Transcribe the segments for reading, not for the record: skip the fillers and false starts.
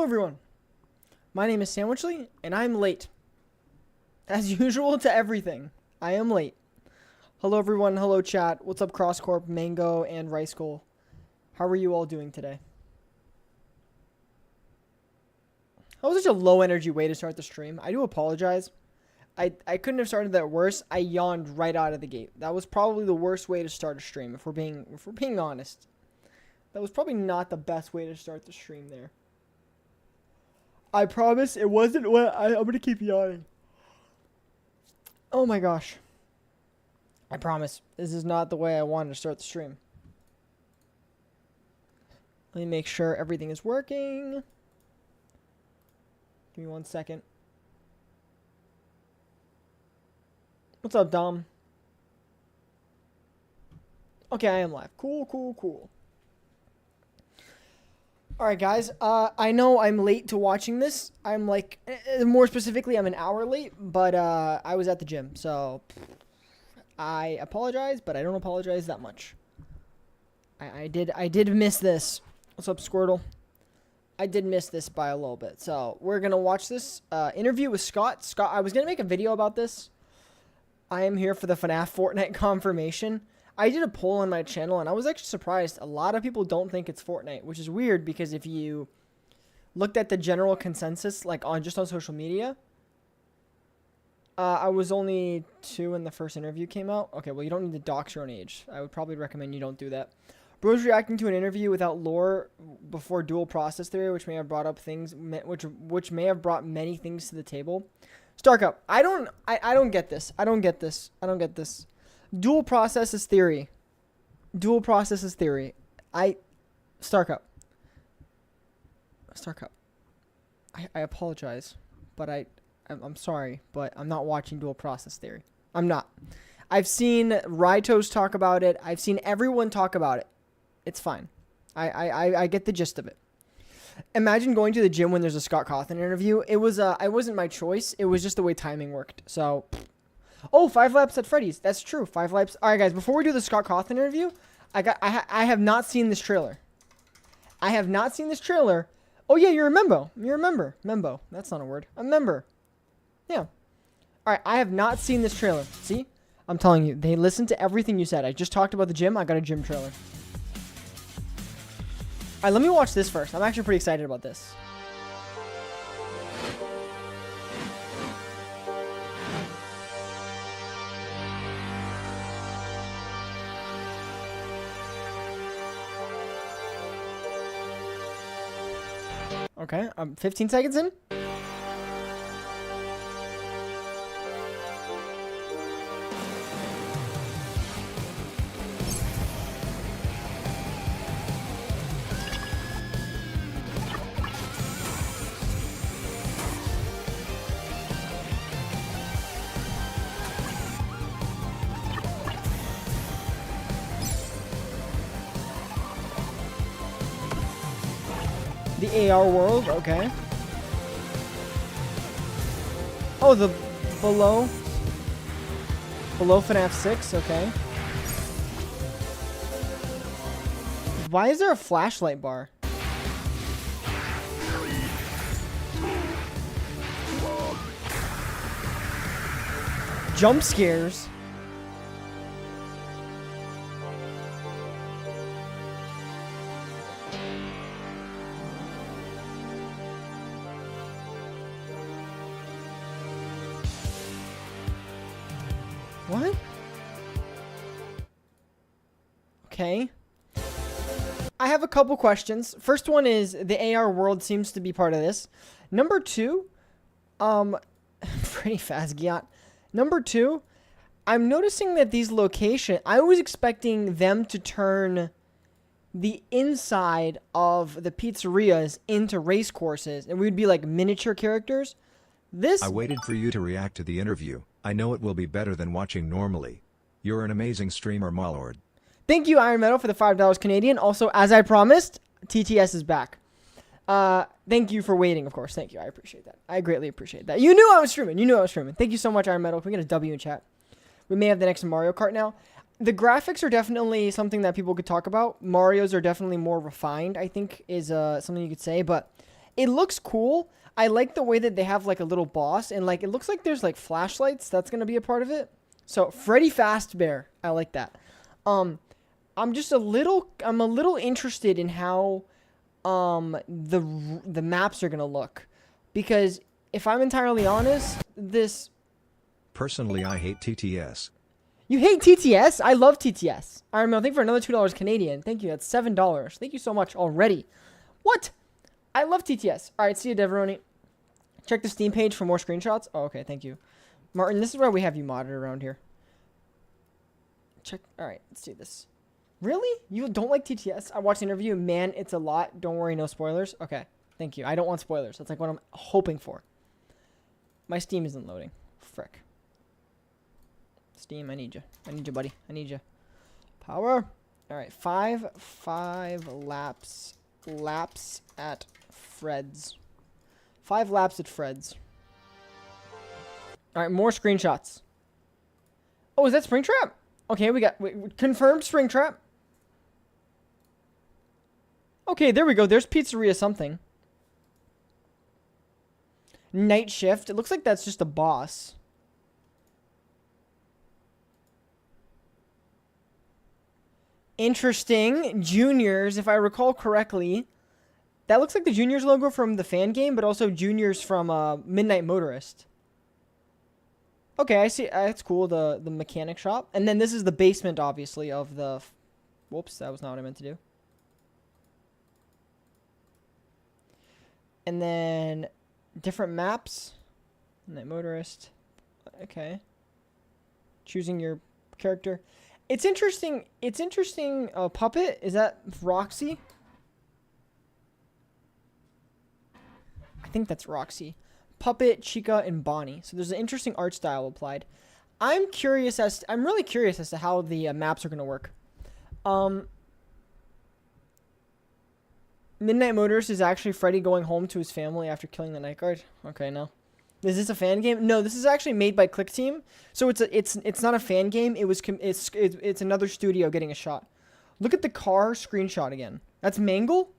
Hello everyone, my name is Sandwichly, and I'm late. As usual to everything, I am late. Hello everyone, hello chat, what's up CrossCorp, Mango, and Rice Goal? How are you all doing today? That was such a low energy way to start the stream. I do apologize. I couldn't have started that worse. I yawned right out of the gate. That was probably the worst way to start a stream, if we're being honest. That was probably not the best way to start the stream there. I promise it wasn't what I'm gonna keep yawning. Oh my gosh. I promise this is not the way I wanted to start the stream. Let me make sure everything is working. Give me 1 second. What's up, Dom? Okay, I am live. Cool. Alright, guys. I know I'm late to watching this. I'm like, more specifically, I'm an hour late, but I was at the gym, so I apologize, but I don't apologize that much. I did miss this. What's up, Squirtle? I did miss this by a little bit, so we're gonna watch this interview with Scott. Scott, I was gonna make a video about this. I am here for the FNAF Fortnite confirmation. I did a poll on my channel, and I was actually surprised. A lot of people don't think it's Fortnite, which is weird because if you looked at the general consensus, like on social media, I was only 2 when the first interview came out. Okay, well, you don't need to dox your own age. I would probably recommend you don't do that. Bro's reacting to an interview without lore before dual process theory, which may have brought up things, which may have brought many things to the table. Starkup, I don't get this. I don't get this. Dual processes theory. Starkup. I apologize, but I'm sorry, but I'm not watching dual process theory. I'm not. I've seen Rytos talk about it. I've seen everyone talk about it. It's fine. I get the gist of it. Imagine going to the gym when there's a Scott Cawthon interview. It wasn't my choice. It was just the way timing worked. So, oh, 5 laps at Freddy's. That's true. 5 laps. All right, guys. Before we do the Scott Cawthon interview, I have not seen this trailer. I have not seen this trailer. Oh yeah, you're a member. You're a member. Membo. That's not a word. A member. Yeah. All right. I have not seen this trailer. See, I'm telling you, they listened to everything you said. I just talked about the gym. I got a gym trailer. All right, let me watch this first. I'm actually pretty excited about this. Okay, I'm 15 seconds in. The AR world, okay. Oh, the below FNAF 6, okay. Why is there a flashlight bar? Jump scares. What? Okay. I have a couple questions. First one is the AR world seems to be part of this. Number 2, pretty fast, Giat. Number 2, I'm noticing that these locations, I was expecting them to turn the inside of the pizzerias into race courses, and we'd be like miniature characters. I waited for you to react to the interview. I know it will be better than watching normally. You're an amazing streamer, my lord. Thank you, Iron Metal, for the $5 Canadian. Also, as I promised, TTS is back. Thank you for waiting, of course. Thank you. I appreciate that. I greatly appreciate that. You knew I was streaming. Thank you so much, Iron Metal. Can we get a W in chat? We may have the next Mario Kart now. The graphics are definitely something that people could talk about. Mario's are definitely more refined, I think, is something you could say. But It looks cool. I like the way that they have like a little boss, and like it looks like there's like flashlights. That's gonna be a part of it. So Freddy Fazbear, I like that. I'm a little interested in how the maps are gonna look, because if I'm entirely honest, Personally, I hate TTS. You hate TTS? I love TTS. I remember, I think for another $2 Canadian. Thank you. That's $7. Thank you so much already. What? I love TTS. All right, see you, Deveroni. Check the Steam page for more screenshots. Oh, okay. Thank you. Martin, this is why we have you modded around here. Check. All right, let's do this. Really? You don't like TTS? I watched the interview. Man, it's a lot. Don't worry, no spoilers. Okay. Thank you. I don't want spoilers. That's like what I'm hoping for. My Steam isn't loading. Frick. Steam, I need you. I need you, buddy. I need you. Power. All right, five laps at Fred's. 5 laps at Fred's. All right, more screenshots. Oh, is that Springtrap? Okay, we got confirmed Springtrap. Okay, there we go. There's Pizzeria something. Night shift. It looks like that's just a boss. Interesting. Juniors, if I recall correctly. That looks like the Juniors logo from the fan game, but also Juniors from Midnight Motorist. Okay, I see. That's cool, the mechanic shop. And then this is the basement, obviously, of the... Whoops, that was not what I meant to do. And then different maps. Midnight Motorist. Okay. Choosing your character. It's interesting. It's interesting. Puppet, is that Roxy? I think that's Roxy. Puppet, Chica, and Bonnie. So there's an interesting art style applied. I'm really curious as to how the maps are going to work. Midnight Motorist is actually Freddy going home to his family after killing the night guard. Okay, no. Is this a fan game? No, this is actually made by Click Team. So it's not a fan game. It's another studio getting a shot. Look at the car screenshot again. That's Mangle?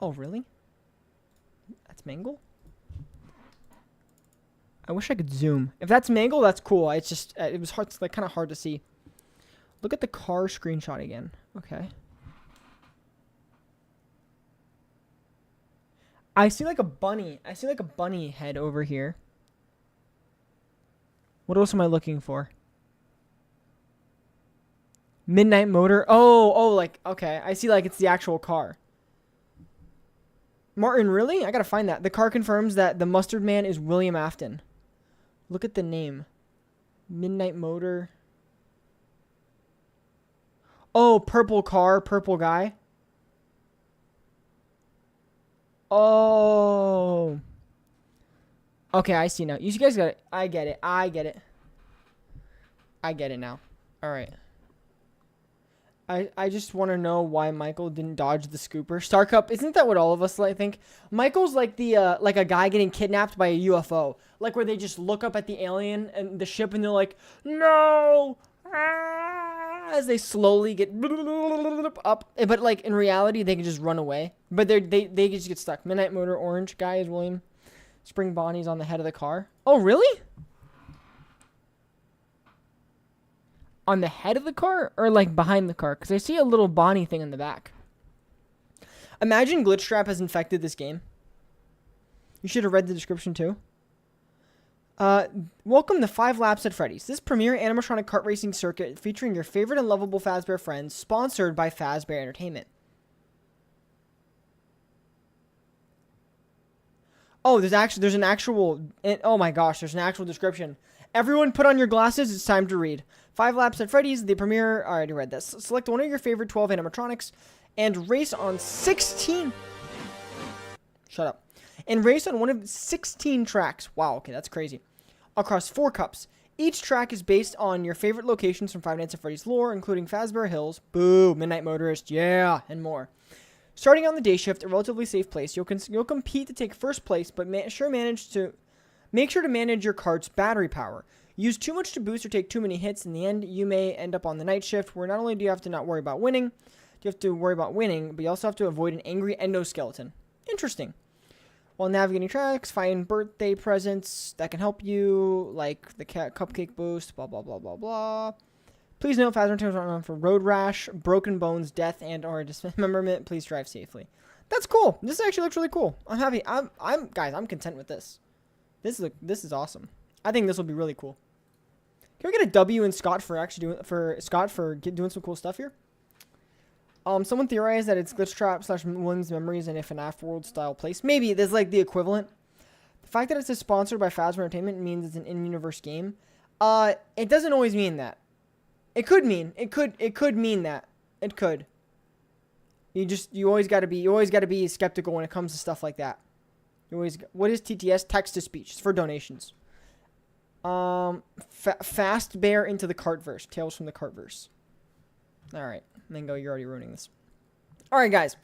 Oh, really? That's Mangle? I wish I could zoom. If that's Mangle, that's cool. It's just it was hard, like kind of hard to see. Look at the car screenshot again. Okay. I see like a bunny. I see like a bunny head over here. What else am I looking for? Midnight Motor. Oh, like, okay. I see like it's the actual car. Martin, really? I gotta find that. The car confirms that the Mustard Man is William Afton. Look at the name. Midnight Motor. Oh, purple car, purple guy. Oh. Okay, I see now. You guys got it. I get it. I get it now. All right. I just want to know why Michael didn't dodge the scooper. Star Cup, isn't that what all of us think? Michael's like the like a guy getting kidnapped by a UFO, like where they just look up at the alien and the ship and they're like, no, as they slowly get up. But like in reality, they can just run away. But they just get stuck. Midnight Motor, orange guy is William. Spring Bonnie's on the head of the car. Oh, really? On the head of the car or like behind the car? Because I see a little Bonnie thing in the back. Imagine Glitchtrap has infected this game. You should have read the description too. Welcome to 5 Laps at Freddy's. This premier animatronic kart racing circuit featuring your favorite and lovable Fazbear friends, sponsored by Fazbear Entertainment. Oh, there's an actual, oh my gosh, there's an actual description. Everyone put on your glasses, it's time to read. 5 Laps at Freddy's, the premiere, I already read this. Select one of your favorite 12 animatronics and race on 16. Shut up. And race on one of 16 tracks. Wow, okay, that's crazy. Across 4 cups. Each track is based on your favorite locations from Five Nights at Freddy's lore, including Fazbear Hills, Boo, Midnight Motorist, yeah, and more. Starting on the day shift, a relatively safe place, you'll compete to take first place, but make sure to manage your kart's battery power. Use too much to boost or take too many hits. In the end, you may end up on the night shift, where not only do you have to not worry about winning, but you also have to avoid an angry endoskeleton. Interesting. While navigating tracks, find birthday presents that can help you, like the cupcake boost, blah, blah, blah, blah, blah. Please note, Fazbear Frights are on for road rash, broken bones, death, and/or dismemberment. Please drive safely. That's cool. This actually looks really cool. I'm happy. Guys, I'm content with this. This is awesome. I think this will be really cool. Can we get a W in Scott for actually doing some cool stuff here? Someone theorized that it's Glitchtrap / Williams Memories in a FNAF World style place. Maybe there's like the equivalent. The fact that it's sponsored by Fazbear Entertainment means it's an in-universe game. It doesn't always mean that. It could mean mean that. It could. You always gotta be skeptical when it comes to stuff like that. What is TTS? Text to speech. It's for donations. Fast bear into the Cartverse. Tales from the Cartverse. Alright. Mingo, you're already ruining this. Alright, guys.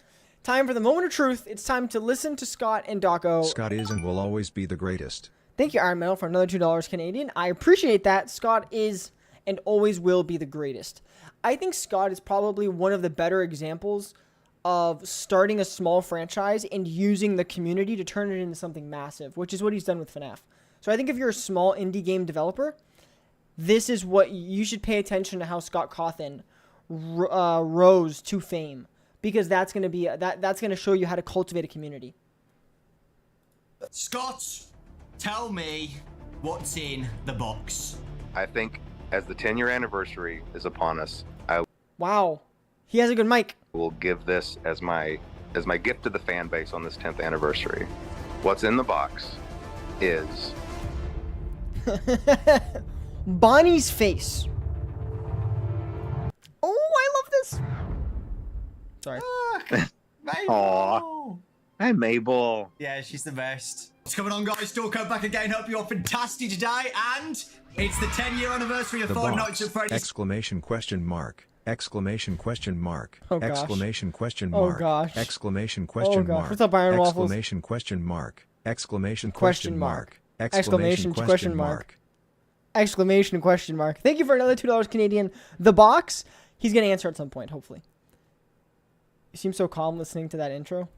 Time for the moment of truth. It's time to listen to Scott and Dawko. Scott is and will always be the greatest. Thank you, Iron Metal, for another $2 Canadian. I appreciate that. Scott is and always will be the greatest. I think Scott is probably one of the better examples of starting a small franchise and using the community to turn it into something massive, which is what he's done with FNAF. So I think if you're a small indie game developer, this is what you should pay attention to, how Scott Cawthon rose to fame, because that's going to be that's going to show you how to cultivate a community. Scott, tell me what's in the box. I think as the 10-year anniversary is upon us, I Wow, he has a good mic. will give this as my gift to the fan base on this 10th anniversary. What's in the box is Bonnie's face. Oh, I love this. Sorry. Aw. Hi, Mabel. Yeah, she's the best. What's going on, guys? Dawko back again. Hope you're fantastic today. And it's the 10-year anniversary of The Five box. Nights at Freddy's. Exclamation question mark. Exclamation question mark. Oh, gosh. Exclamation question Oh, mark. gosh. Exclamation Oh, question gosh. mark. What's up, Iron Waffles? Exclamation question mark. Exclamation Question question mark. mark. Exclamation question mark. Exclamation question mark. Thank you for another $2 Canadian. The box. He's gonna answer at some point, hopefully. You seem so calm listening to that intro.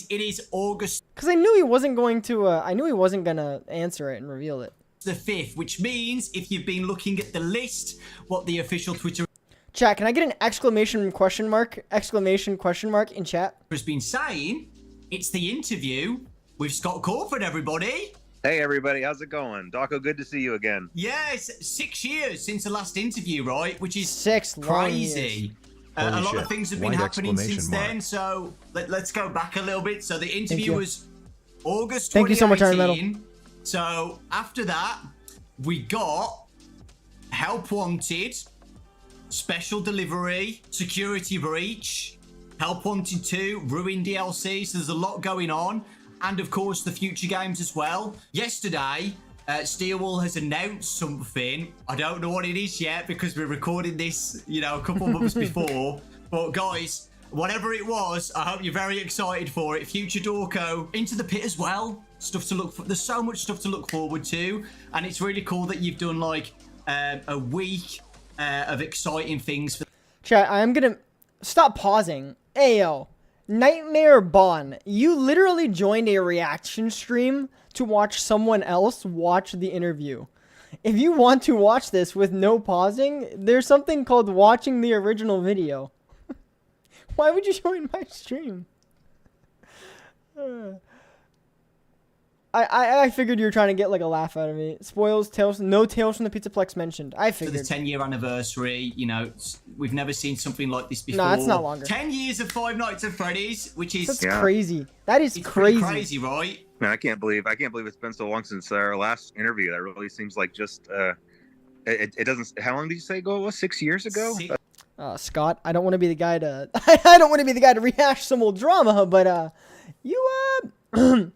It is August Cause I knew he wasn't going to. I knew he wasn't gonna answer it and reveal it. the 5th, which means if you've been looking at the list, what the official Twitter Chat, can I get an exclamation question mark? Exclamation question mark in chat. has been saying, it's the interview with Scott Cawthon, everybody. Hey, everybody. How's it going? Dawko, good to see you again. Yes, 6 years since the last interview, right? Which is 6 long crazy. years. A Holy lot shit. of things have been White happening since exclamation mark. then, so let's go back a little bit. So the interview you. was August 2018. Thank you so much, Iron Metal. So after that, we got Help Wanted, Special Delivery, Security Breach, Help Wanted 2, Ruin DLC, so there's a lot going on. And of course, the future games as well. Yesterday, Steelwall has announced something. I don't know what it is yet because we're recording this, a couple months before. But guys, whatever it was, I hope you're very excited for it. Future Dawko, Into the Pit as well. Stuff to look for. There's so much stuff to look forward to. And it's really cool that you've done like a week of exciting things. Chat, I am gonna stop pausing. Ayo, Nightmare Bon, you literally joined a reaction stream to watch someone else watch the interview. If you want to watch this with no pausing, there's something called watching the original video. Why would you join my stream? I figured you were trying to get like a laugh out of me. Spoils, Tales, no Tales from the Pizzaplex mentioned. I For the figured. 10-year anniversary, we've never seen something like this before. Nah, it's not longer. 10 years of Five Nights at Freddy's, which is That's Yeah. crazy. That is it's pretty crazy. crazy, right? Man, I can't believe it's been so long since our last interview. That really seems like just it doesn't. How long did you say ago it was? 6 years ago? Six- Scott, I don't want to be the guy to I don't want to be the guy to rehash some old drama, but you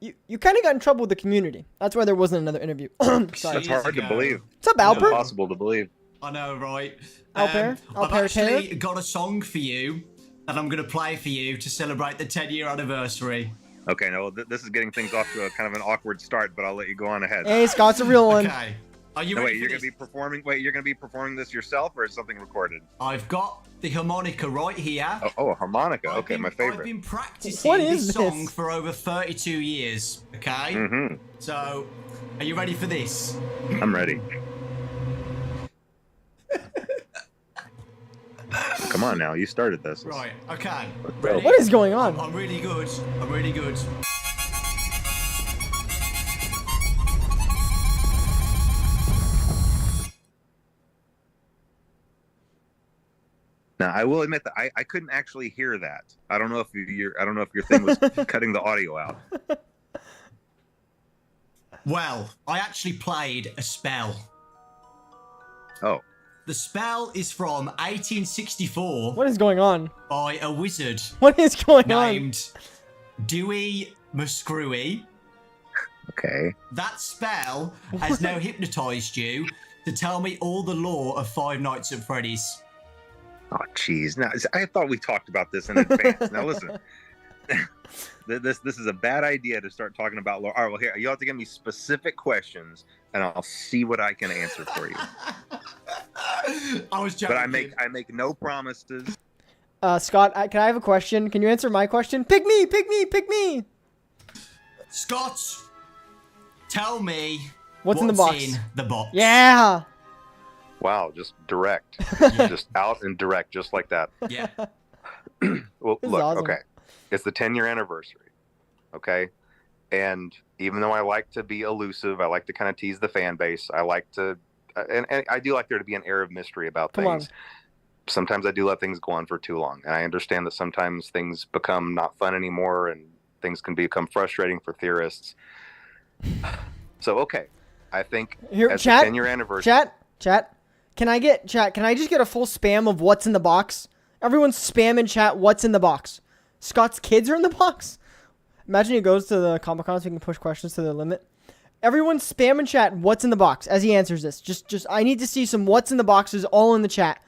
you kind of got in trouble with the community. That's why there wasn't another interview. Sorry. That's hard to ago. believe. What's up, No. Alper? Impossible to believe. I know, right? Alper? I've Alper actually got a song for you that I'm going to play for you to celebrate the 10-year anniversary. Okay, no, this is getting things off to a kind of an awkward start, but I'll let you go on ahead. Hey, Scott's a real one. Okay. Are you No, ready wait, for you're this? gonna be performing. Wait, you're gonna be performing this yourself, or is something recorded? I've got the harmonica right here. Oh, a harmonica. I've Okay, been, my favorite. I've been practicing What is this song this? for over 32 years. Okay. Mm-hmm. So, are you ready for this? I'm ready. Come on now, you started this. Right. Okay. go. Ready? What is going on? I'm really good. I'm really good. Now, I will admit that I couldn't actually hear that. I don't know if your thing was cutting the audio out. Well, I actually played a spell. Oh, The spell is from 1864 What is going on? by a wizard What is going on? named Dewey Muscrewy. okay. That spell has now hypnotized you to tell me all the lore of Five Nights at Freddy's. Oh, jeez. Now, I thought we talked about this in advance. Now, listen. This is a bad idea to start talking about lore. All right, well, here, you have to give me specific questions, and I'll see what I can answer for you. I was joking. But I make no promises. Scott, can I have a question? Can you answer my question? Pick me, pick me, pick me. Scott, tell me What's in the box? in the box. Yeah. Wow, just direct. Just out and direct, just like that. Yeah. Well, This is look, awesome. okay. It's the 10-year anniversary, okay? And even though I like to be elusive, I like to kind of tease the fan base. I like to, and I do like there to be an air of mystery about Come things. on. Sometimes I do let things go on for too long. And I understand that sometimes things become not fun anymore and things can become frustrating for theorists. So, okay. I think Here, as chat, the 10-year anniversary. Chat. Can I just get a full spam of what's in the box? Everyone spam in chat what's in the box. Scott's kids are in the box? Imagine he goes to the Comic-Con so he can push questions to their limit. Everyone spam in chat what's in the box as he answers this. Just I need to see some what's in the boxes all in the chat.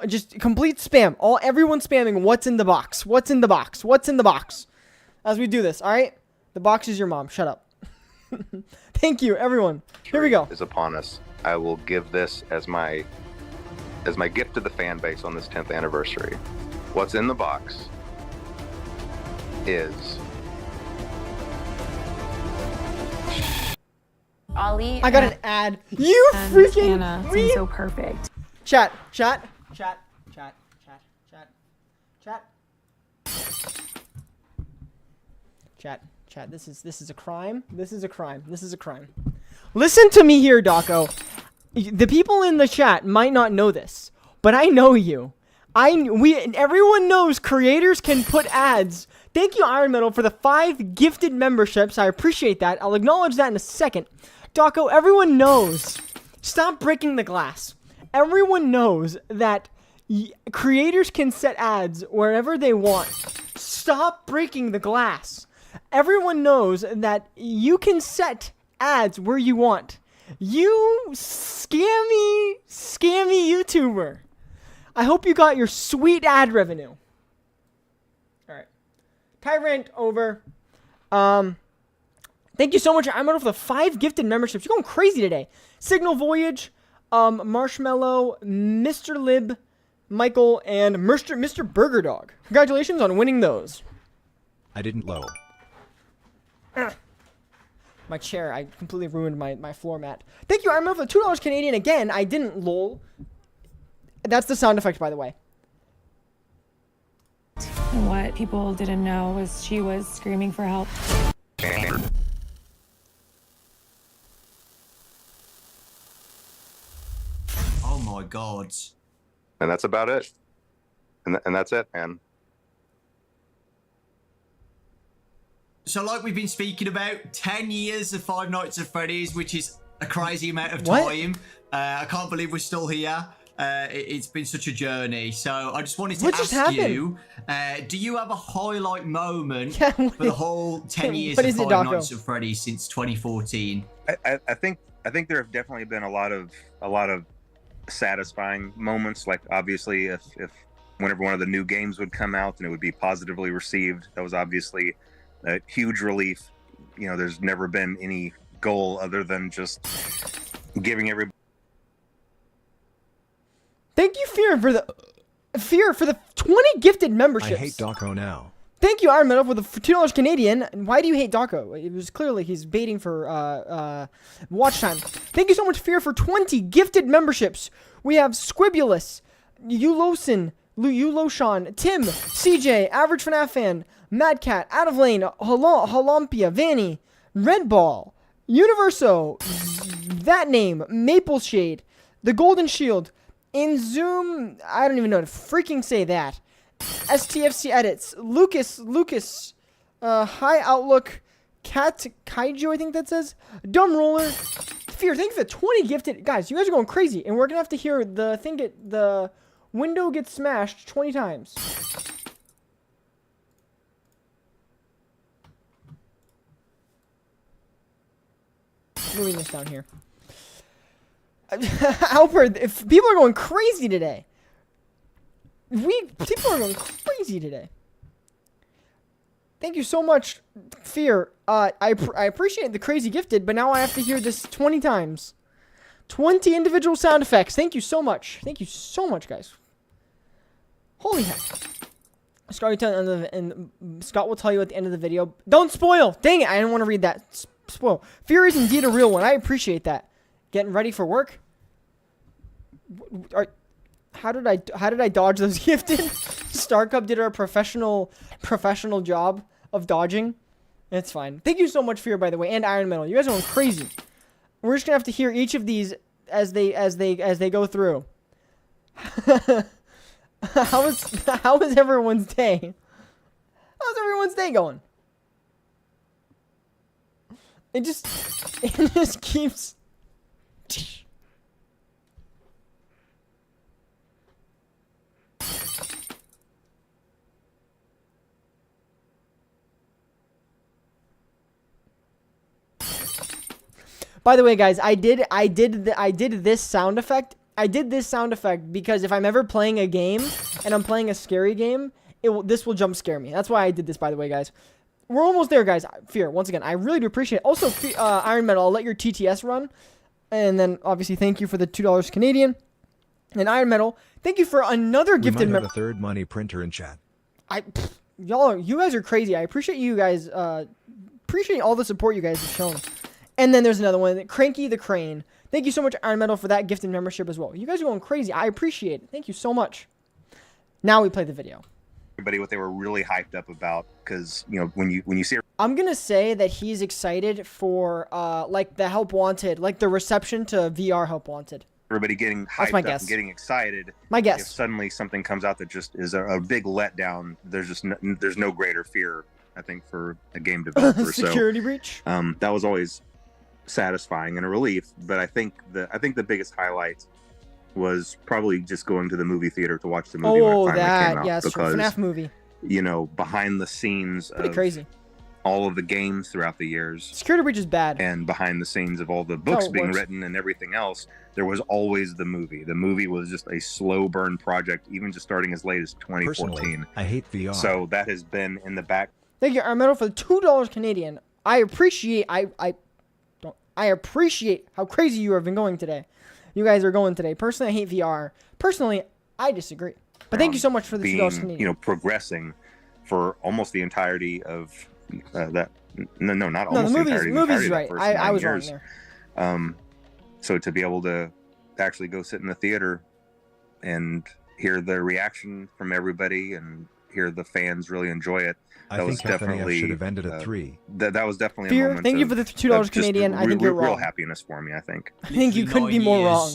Just complete spam. Everyone spamming what's in the box. What's in the box? What's in the box? As we do this, all right? The box is your mom. Shut up. Thank you, everyone. Here we go. Is upon us. I will give this as my gift to the fan base on this 10th anniversary. What's in the box is Ollie. I got an ad. You and freaking Anna seem so perfect. Chat. This is a crime. This is a crime. Listen to me here, Daco. The people in the chat might not know this, but I know you. Everyone knows creators can put ads. Thank you, Iron Metal, for the 5 gifted memberships. I appreciate that. I'll acknowledge that in a second. Daco, everyone knows. Stop breaking the glass. Everyone knows that creators can set ads wherever they want. Stop breaking the glass. Everyone knows that you can set ads where you want. You scammy YouTuber. I hope you got your sweet ad revenue. Alright. Tyrant over. Thank you so much, I'm for the 5 gifted memberships. You're going crazy today. Signal Voyage, Marshmallow, Mr. Lib, Michael, and Mr. Burger Dog. Congratulations on winning those. I didn't low. My chair, I completely ruined my floor mat. Thank you, I remember the $2 Canadian again. I didn't lol. That's the sound effect, by the way. And what people didn't know was she was screaming for help. Oh my god. and that's about it. And that's it, man. So like we've been speaking about, 10 years of Five Nights at Freddy's, which is a crazy amount of What? time. I can't believe we're still here. It's been such a journey. So I just wanted to What just ask happened? you, do you have a highlight moment Yeah, for the whole 10 years what of is it, Five Daco? Nights at Freddy's since 2014? I think there have definitely been a lot of satisfying moments. Like obviously, if whenever one of the new games would come out and it would be positively received, that was obviously a huge relief. You know, there's never been any goal other than just giving everybody. Thank you, Fear, for the 20 gifted memberships. I hate Dawko now. Thank you, Iron Metal, for the $2 Canadian. Why do you hate Dawko? It was clearly he's baiting for watch time. Thank you so much, Fear, for 20 gifted memberships. We have Squibulus, Uloshan, Tim, CJ, Average FNAF Fan, Mad Cat, Out of Lane, Holompia, Vanny, Red Ball, Universo, That Name, Maple Shade, The Golden Shield, In Zoom, I don't even know how to freaking say that. STFC Edits, Lucas, High Outlook, Cat Kaiju, I think that says, Dumb Roller, Fear, thank you for the 20 gifted. Guys, you guys are going crazy, and we're gonna have to hear the window get smashed 20 times. Moving this down here. Alfred, if people are going crazy today. People are going crazy today. Thank you so much, Fear. I appreciate the crazy gifted, but now I have to hear this 20 times. 20 individual sound effects. Thank you so much. Thank you so much, guys. Holy heck. Scott will tell you at the end of the video. Don't spoil. Dang it, I didn't want to read that. Spoil. Fear is indeed a real one. I appreciate that. Getting ready for work. How did I dodge those gifted? StarCup did our professional job of dodging. It's fine. Thank you so much, Fear, by the way, and Iron Metal. You guys are going crazy. We're just gonna have to hear each of these as they go through. How is everyone's day? How's everyone's day going? It just keeps. By the way, guys, I did this sound effect. I did this sound effect because if I'm ever playing a game and I'm playing a scary game, this will jump scare me. That's why I did this, by the way, guys. We're almost there, guys. Fear, once again, I really do appreciate it. Also, Iron Metal, I'll let your TTS run. And then, obviously, thank you for the $2 Canadian. And Iron Metal, thank you for another gifted member. The third money printer in chat. You guys are crazy. I appreciate you guys. Appreciate all the support you guys have shown. And then there's another one, Cranky the Crane. Thank you so much, Iron Metal, for that gifted membership as well. You guys are going crazy. I appreciate it. Thank you so much. Now we play the video. Everybody, what they were really hyped up about, because when you see. I'm gonna say that he's excited for like the Help Wanted, like the reception to VR Help Wanted. Everybody getting hyped up and getting excited. My guess. If suddenly something comes out that just is a big letdown, there's no greater fear, I think, for a game developer. Security breach. That was always satisfying and a relief, but I think the biggest highlight was probably just going to the movie theater to watch the movie when it finally came out. Yes, because FNAF movie. Behind the scenes pretty of crazy. All of the games throughout the years. Security breach is bad. And behind the scenes of all the books being written and everything else, there was always the movie. The movie was just a slow burn project, even just starting as late as 2014. Personally, I hate VR. So that has been in the back. Thank you, Iron Metal, for the $2 Canadian. I appreciate I appreciate how crazy you have been going today. You guys are going today. Personally, I hate VR. Personally, I disagree. But thank you so much for the $2 Canadian. Progressing for almost the entirety of that. Not almost the the entirety. movie's right. I was wrong there. So to be able to actually go sit in the theater and hear the reaction from everybody and hear the fans really enjoy it. I think definitely should have ended at 3. That was definitely Fear, a moment. Thank you for the $2 Canadian. I think you're wrong. Real happiness for me, I think. I think you couldn't be more wrong.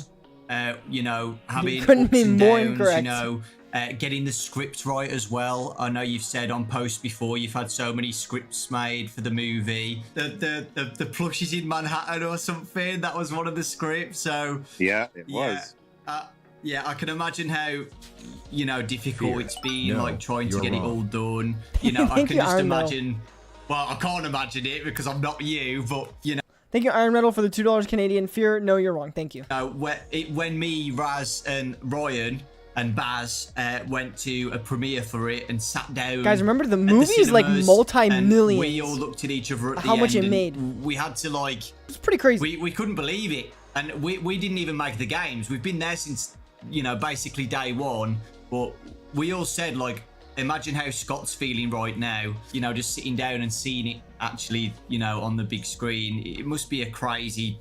Having you couldn't ups be and more downs, incorrect. Getting the script right as well. I know you've said on posts before you've had so many scripts made for the movie. The plushies in Manhattan or something. That was one of the scripts. So yeah, it was. Yeah, I can imagine how, difficult it's been, trying to get wrong. it all done. I can just imagine. Well, I can't imagine it because I'm not you, but Thank you, Iron Metal, for the $2 Canadian. Fear, no, you're wrong. Thank you. When me, Raz, and Ryan and Baz went to a premiere for it and sat down. Guys, remember the movie is like multi-millions. We all looked at each other at the how end much it and made. We had to It's pretty crazy. We couldn't believe it. And we didn't even make the games. We've been there since, you know, basically day one. But we all said, like, imagine how Scott's feeling right now, you know, just sitting down and seeing it actually, you know, on the big screen. It must be a crazy...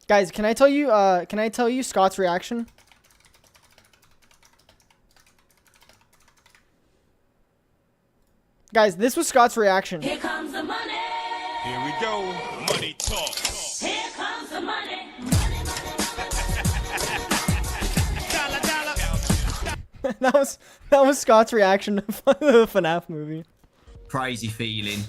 Guys, can I tell you Scott's reaction? Guys, this was Scott's reaction. Here comes the money. Here we go. Money talk. Here comes the money. that was Scott's reaction to the FNAF movie. Crazy feeling.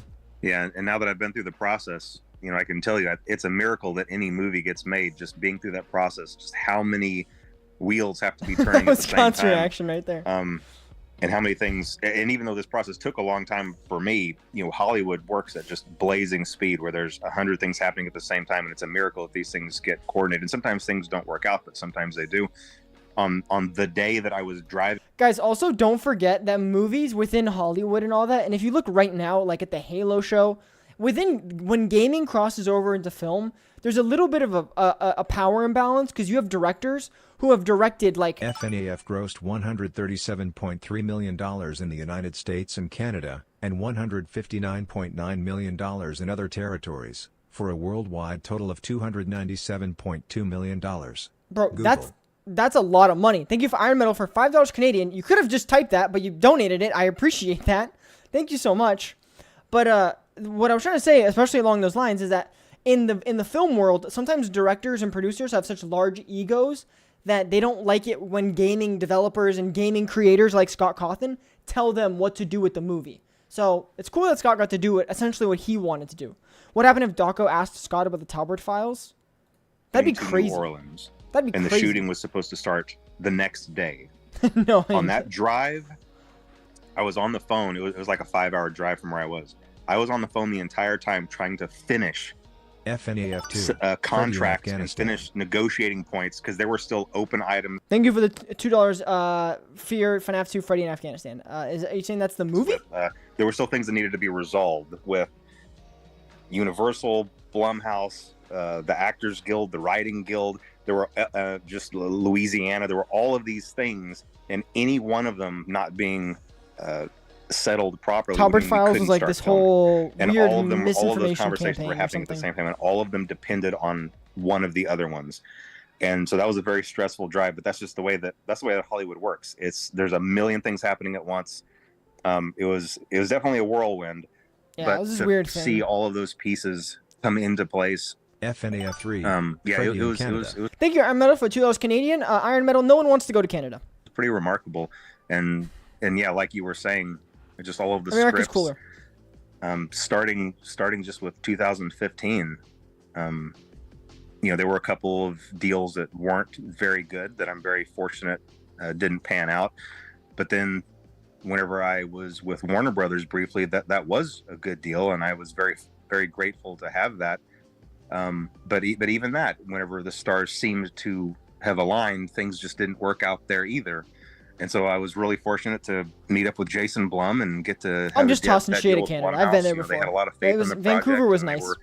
Yeah, and now that I've been through the process, you know, I can tell you that it's a miracle that any movie gets made. Just being through that process, just how many wheels have to be turning That at was the same Scott's time. reaction right there. And how many things, and even though this process took a long time for me, you know, Hollywood works at just blazing speed where there's 100 things happening at the same time, and it's a miracle if these things get coordinated. And sometimes things don't work out, but sometimes they do. On the day that I was driving, Guys, also don't forget that movies within Hollywood and all that, and if you look right now, like at the Halo show, when gaming crosses over into film, there's a little bit of a power imbalance because you have directors who have directed like FNAF grossed $137.3 million in the United States and Canada, and $159.9 million in other territories, for a worldwide total of $297.2 million. Bro, Google. that's a lot of money. Thank you for Iron Metal for $5 Canadian. You could have just typed that, but you donated it. I appreciate that. Thank you so much. But what I was trying to say, especially along those lines, is that in the film world, sometimes directors and producers have such large egos that they don't like it when gaming developers and gaming creators like Scott Cawthon tell them what to do with the movie. So it's cool that Scott got to do it, essentially what he wanted to do. What happened if Daco asked Scott about the Talbert files? That'd be to crazy. New Orleans, That'd be and crazy. the shooting was supposed to start the next day. No, On that drive, I was on the phone. It was like a 5-hour drive from where I was. I was on the phone the entire time trying to finish FNAF 2. contracts and Afghanistan. finish negotiating points because there were still open items. Thank you for the $2. Fear FNAF 2 Freddy in Afghanistan. Are you saying that's the movie? There were still things that needed to be resolved with Universal, Blumhouse, the Actors Guild, the Writing Guild. There were just Louisiana. There were all of these things, and any one of them not being settled properly. Talbert would mean we Files couldn't was like start this filming. whole And weird all of those misinformation conversations campaign were or happening at the something. same time, and all of them depended on one of the other ones. And so that was a very stressful drive, but that's just the way that Hollywood works. There's a million things happening at once. It was definitely a whirlwind. Yeah, but it was this to weird see thing. all of those pieces come into place. FNAF 3. Yeah, Freddy it in was Canada. Thank you, Iron Metal, for $2 Canadian. Iron Metal, no one wants to go to Canada. pretty remarkable. And yeah, like you were saying, just all of the America's scripts. cooler. Starting just with 2015, there were a couple of deals that weren't very good that I'm very fortunate didn't pan out. But then whenever I was with Warner Brothers briefly, that was a good deal, and I was very, very grateful to have that. But even that, whenever the stars seemed to have aligned, things just didn't work out there either. And so I was really fortunate to meet up with Jason Blum and get to have I'm just that tossing shade deal at with Canada. Blumhouse. I've been there They before. had a lot of faith in the project. Vancouver was and nice. They were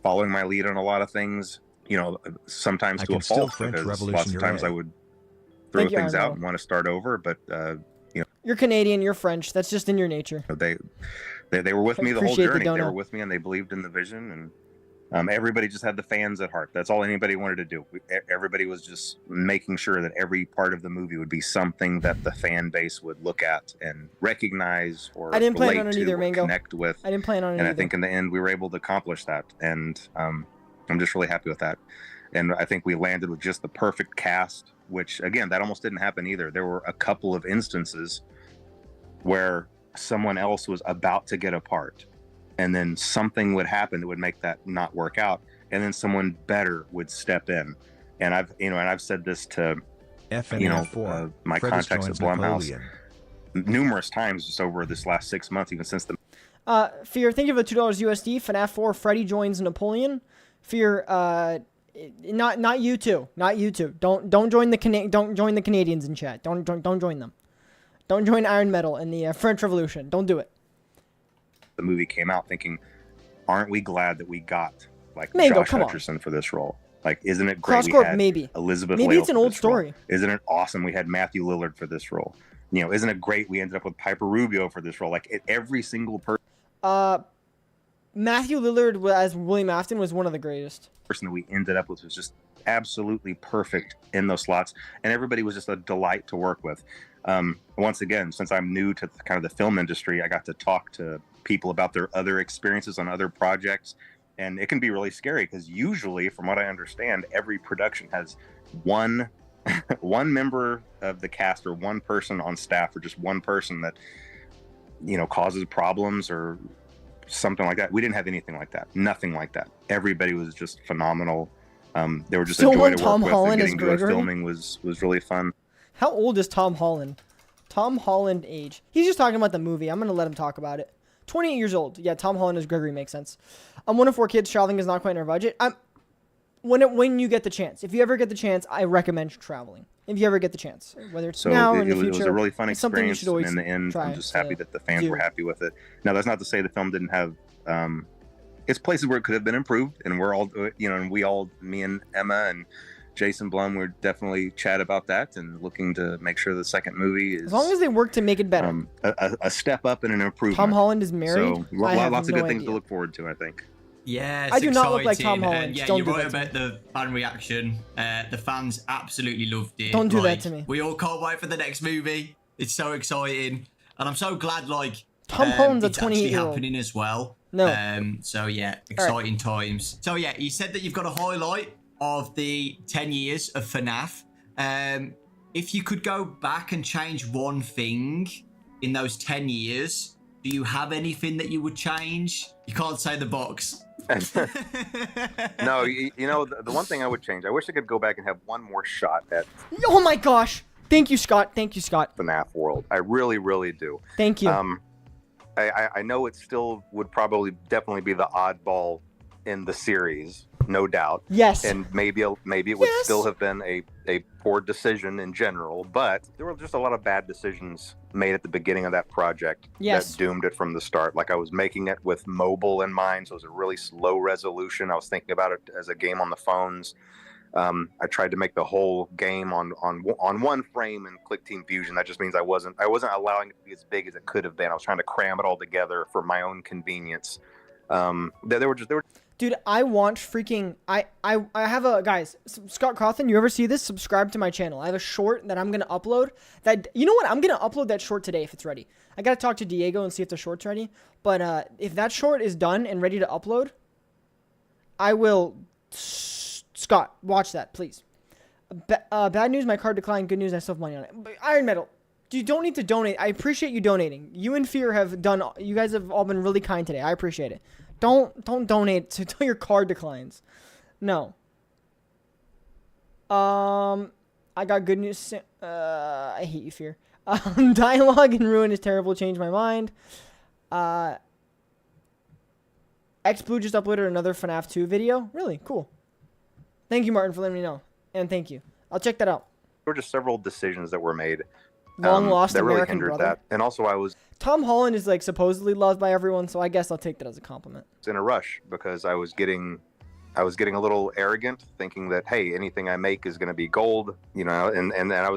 following my lead on a lot of things, sometimes I to a can still fault, French because Revolution lots of your times way. I would throw Thank you, things out Arnaud. and want to start over, but You're Canadian, you're French. That's just in your nature. they were with me the whole Appreciate the journey. They dono. were with me, and they believed in the vision, and everybody just had the fans at heart. That's all anybody wanted to do. Everybody was just making sure that every part of the movie would be something that the fan base would look at and recognize or I didn't plan relate on it to either, or Mango. connect with. I didn't plan on it And either. I think in the end we were able to accomplish that, and I'm just really happy with that. And I think we landed with just the perfect cast, which again, that almost didn't happen either. There were a couple of instances where someone else was about to get a part, and then something would happen that would make that not work out, and then someone better would step in. And I've said this to FNAF 4. my Freddy's contacts at joins Blumhouse Napoleon. numerous times just over this last 6 months, even since the Fear, thank you for the $2 USD. FNAF 4, Freddy joins Napoleon. Fear, not you two, not you two. Don't join the Canadians in chat. Don't join them. Don't join Iron Metal in the French Revolution. Don't do it. movie came out, thinking, aren't we glad that we got like Mango, Josh come on. Hutcherson for this role? Like, isn't it great we CrossCorp, had maybe. Elizabeth Maybe Lail it's an for old this role? story. Isn't it awesome we had Matthew Lillard for this role? You know, isn't it great we ended up with Piper Rubio for this role? Like, every single Matthew Lillard as William Afton was one of the greatest. person that we ended up with was just absolutely perfect in those slots, and everybody was just a delight to work with. Once again, since I'm new to kind of the film industry, I got to talk to people about their other experiences on other projects, and it can be really scary because usually, from what I understand, every production has one one member of the cast or one person on staff or just one person that, you know, causes problems or something like that. We didn't have anything like that. Nothing like that. Everybody was just phenomenal. They were just a Still joy want to Tom work with, Holland and as getting good Gregory? filming was really fun. How old is Tom Holland? Tom Holland age. He's just talking about the movie. I'm going to let him talk about it. 28 years old. Yeah, Tom Holland as Gregory makes sense. I'm one of 4 kids. Traveling is not quite in our budget. When you get the chance. If you ever get the chance, I recommend traveling. If you ever get the chance. Whether it's So now or in the it future. was a really fun it's something you experience, should always and in the end, try I'm just happy to that the fans do. were happy with it. Now, that's not to say the film didn't have it's places where it could have been improved, and we're all, you know, and we all, me and Emma and Jason Blum, we're definitely chat about that and looking to make sure the second movie is, As long as they work to make it better. a step up and an improvement. Tom Holland is married. So I have lots of no good things idea. to look forward to, I think. Yeah, I do not look like Tom exciting, Holland. and yeah, Don't you're do right that to about the fan reaction. The fans absolutely loved it. Don't do that Like, to me. We all can't wait for the next movie. It's so exciting, and I'm so glad like Tom Holland's a it's actually 28-year-old. happening as well. No. So yeah, exciting times. So yeah, you said that you've got a highlight of the 10 years of FNAF. If you could go back and change one thing in those 10 years, do you have anything that you would change? You can't say the box. No, you know, the one thing I would change, I wish I could go back and have one more shot at Oh my gosh. Thank you, Scott. Thank you, Scott. FNAF World. I really, really do. Thank you. I know it still would probably definitely be the oddball in the series, no doubt. Yes. And maybe it would Yes. still have been a poor decision in general, but there were just a lot of bad decisions made at the beginning of that project Yes. that doomed it from the start. Like, I was making it with mobile in mind, so it was a really slow resolution. I was thinking about it as a game on the phones. I tried to make the whole game on one frame in Click Team Fusion. That just means I wasn't allowing it to be as big as it could have been. I was trying to cram it all together for my own convenience. They were Dude, I want freaking I have a guys, Scott Cawthon, you ever see this? Subscribe to my channel. I have a short that I'm gonna upload. You know what? I'm gonna upload that short today if it's ready. I gotta talk to Diego and see if the short's ready. But if that short is done and ready to upload, I will. Scott, watch that, please. Bad news, my card declined. Good news, I still have money on it. But Iron Metal, you don't need to donate. I appreciate you donating. You and Fear have done. You guys have all been really kind today. I appreciate it. Don't donate until your card declines. No. I got good news. I hate you, Fear. Dialogue in Ruin is terrible. Changed my mind. X Blue just uploaded another FNAF 2 video. Really cool. Thank you, Martin, for letting me know. And thank you. I'll check that out. There were just several decisions that were made Long lost that really American hindered brother. that. And also, I was Tom Holland is like supposedly loved by everyone, so I guess I'll take that as a compliment. in a rush because I was getting a little arrogant, thinking that, hey, anything I make is going to be gold, you know. And then I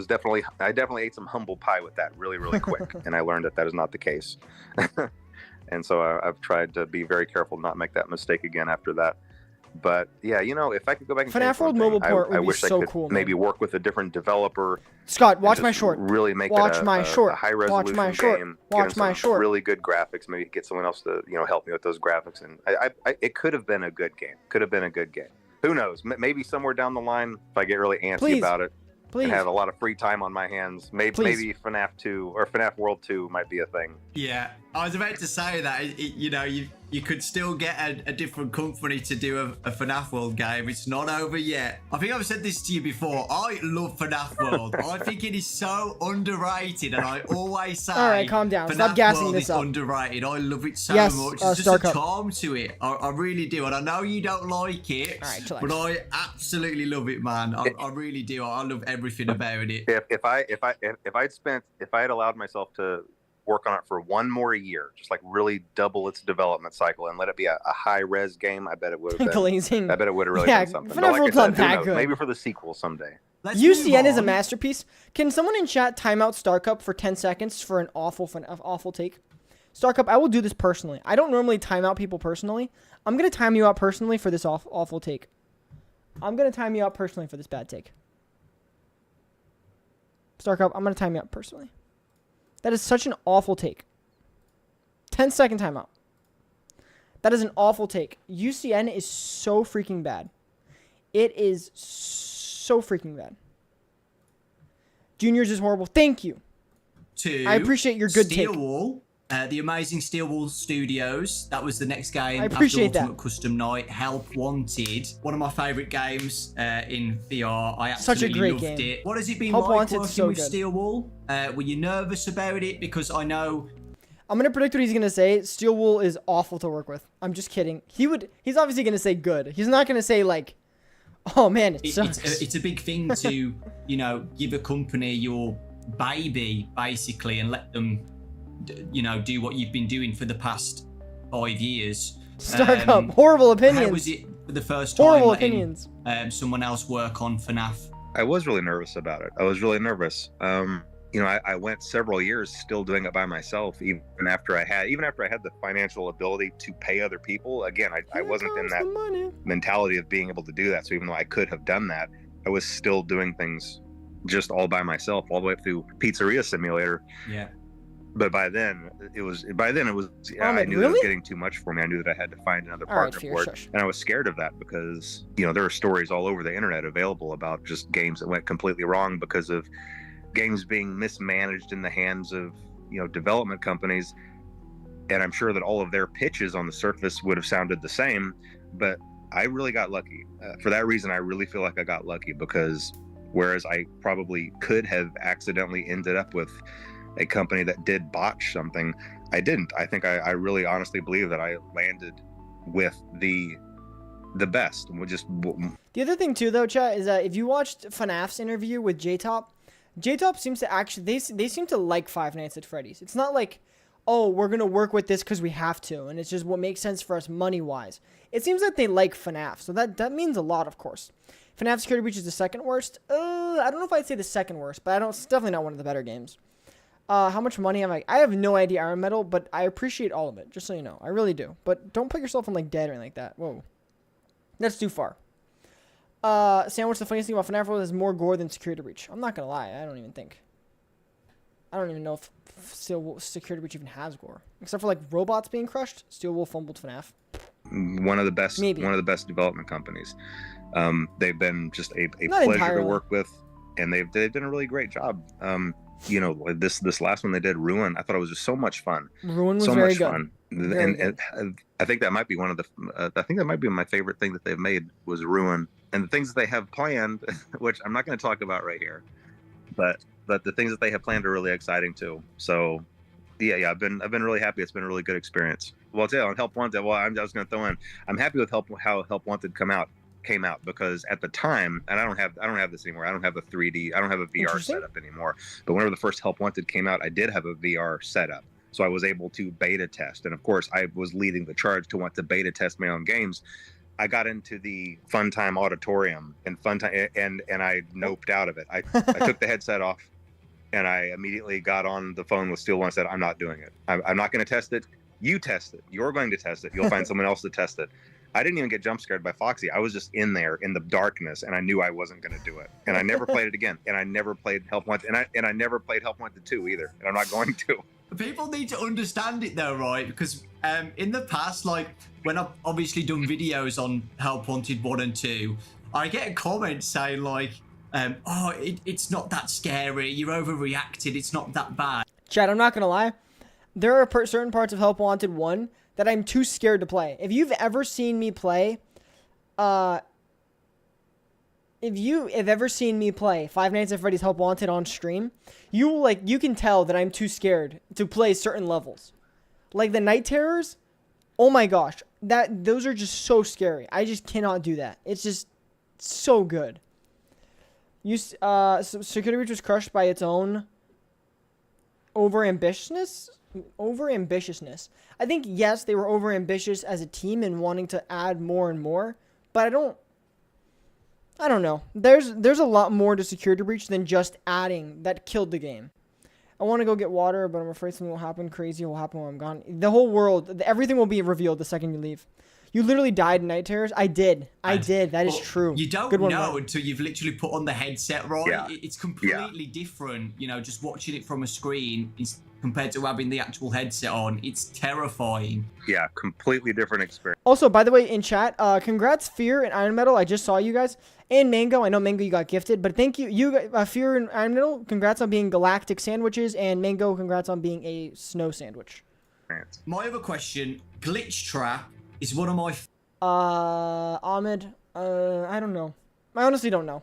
definitely ate some humble pie with that really, really quick, and I learned that is not the case. And so I've tried to be very careful to not make that mistake again after that. But yeah, you know, if I could go back and FNAF change World one thing, mobile port I would be wish so I could cool, man. maybe work with a different developer. Scott, and watch just my short. Really make Watch it my a short. high Watch resolution my short. game. Watch Get my some short. really good graphics. Maybe get someone else to help me with those graphics. And it could have been a good game. Could have been a good game. Who knows? Maybe somewhere down the line, if I get really antsy Please. about it Please. and have a lot of free time on my hands, maybe FNAF 2 or FNAF World 2 might be a thing. Yeah, I was about to say that. You know, you could still get a different company to do a FNAF World game. It's not over yet. I think I've said this to you before. I love FNAF World. I think it is so underrated, and I always say, All right, calm down. FNAF Stop gassing World this is up. underrated. I love it so Yes, much. There's Star just a Cup. charm to it. I really do, and I know you don't like it, All right, chillax. but I absolutely love it, man. I really do. I love everything about it. If I had allowed myself to work on it for one more year, just like really double its development cycle and let it be a high res game, I bet it would have been. Glazing. I bet it would have really Yeah, been something. FNAF But like I World's said, not who that knows? good. Maybe for the sequel someday. Let's UCN move is a on. masterpiece. Can someone in chat time out StarCup for 10 seconds for an awful take? StarCup, I will do this personally. I don't normally time out people personally. I'm going to time you out personally for this awful take. I'm going to time you out personally for this bad take. StarCup, I'm going to time you out personally. That is such an awful take. 10-second timeout. That is an awful take. UCN is so freaking bad. It is so freaking bad. Juniors is horrible. Thank you. I appreciate your good take. Steelwall, the amazing Steelwall Studios. That was the next game. I appreciate after that. Ultimate Custom Night. Help Wanted. One of my favourite games in VR. I Such a absolutely great loved game. it. What has it been Help like Wanted's working so with good. Steelwall? Were you nervous about it? Because I know I'm going to predict what he's going to say. Steelwool is awful to work with. I'm just kidding. He's obviously going to say good. He's not going to say like, oh man, it sucks. it's a big thing to, give a company your baby, basically, and let them, do what you've been doing for the past 5 years. StarCup, horrible opinions. How was it for the first time Horrible letting, opinions. someone else work on FNAF? I was really nervous about it. I was really nervous. I went several years still doing it by myself, even after I had the financial ability to pay other people. Again, I wasn't in that mentality of being able to do that. So even though I could have done that, I was still doing things just all by myself, all the way through Pizzeria Simulator. Yeah. But by then it was I knew that it was getting too much for me. I knew that I had to find another partner for it. Shush. And I was scared of that because, there are stories all over the internet available about just games that went completely wrong because of games being mismanaged in the hands of, development companies. And I'm sure that all of their pitches on the surface would have sounded the same, but I really got lucky. For that reason, I really feel like I got lucky because whereas I probably could have accidentally ended up with a company that did botch something, I didn't. I think I really honestly believe that I landed with the best. The other thing too, though, chat, is that if you watched FNAF's interview with J-Top seems to actually they seem to like Five Nights at Freddy's. It's not like, oh, we're gonna work with this because we have to, and it's just what makes sense for us money wise. It seems like they like FNAF, so that means a lot, of course. FNAF Security Breach is the second worst. I don't know if I'd say the second worst, but it's definitely not one of the better games. How much money am I? I have no idea, Iron Metal, but I appreciate all of it, just so you know. I really do. But don't put yourself on like dead or anything like that. Whoa. That's too far. Sandwich, the funniest thing about FNAF World is more gore than Security Breach. I'm not gonna lie, I don't even know if Security Breach even has gore. Except for like robots being crushed, Steelwolf fumbled FNAF. One of the best development companies. They've been just a pleasure to work with, and they've done a really great job. This last one they did, Ruin, I thought it was just so much fun. Ruin was very good. Fun. And I think that might be my favorite thing that they've made was Ruin. And the things that they have planned, which I'm not going to talk about right here, but the things that they have planned are really exciting too. So yeah, I've been really happy. It's been a really good experience. Well, I'll tell you, on Help Wanted, I was going to throw in, I'm happy with how Help Wanted came out because at the time, and I don't have this anymore. I don't have a 3D, I don't have a VR setup anymore. But whenever the first Help Wanted came out, I did have a VR setup. So I was able to beta test. And of course, I was leading the charge to want to beta test my own games. I got into the Funtime Auditorium and I noped out of it. I took the headset off and I immediately got on the phone with Steelwolf and said, I'm not doing it. I'm not going to test it. You test it. You're going to test it. You'll find someone else to test it. I didn't even get jump scared by Foxy. I was just in there in the darkness, and I knew I wasn't going to do it. And I never played it again. And I never played Help Wanted, and I never played Help Wanted 2 either. And I'm not going to. People need to understand it though, right? Because in the past, like when I've obviously done videos on Help Wanted 1 and 2, I get a comment saying like, it's not that scary. You're overreacted. It's not that bad. Chad, I'm not going to lie. There are certain parts of Help Wanted 1 that I'm too scared to play. If you've ever seen me play, Five Nights at Freddy's Help Wanted on stream, you can tell that I'm too scared to play certain levels. Like the Night Terrors, oh my gosh, those are just so scary. I just cannot do that. It's just so good. Security Breach was crushed by its own over ambitiousness. I think yes, they were over ambitious as a team and wanting to add more and more, but I don't know. There's a lot more to Security Breach than just adding that killed the game. I want to go get water, but I'm afraid something will happen. Crazy will happen when I'm gone. The whole world, everything will be revealed the second you leave. You literally died in Night Terrors. I did. That is true. You don't know until you've literally put on the headset, right? Yeah. It's completely different, you know, just watching it from a screen compared to having the actual headset on. It's terrifying. Yeah, completely different experience. Also, by the way, in chat, congrats Fear and Iron Metal. I just saw you guys. And Mango. I know Mango you got gifted, but thank you. Fear and Iron Metal, congrats on being galactic sandwiches, and Mango, congrats on being a snow sandwich. My other question, Glitchtrap is one of my Ahmed, I don't know. I honestly don't know.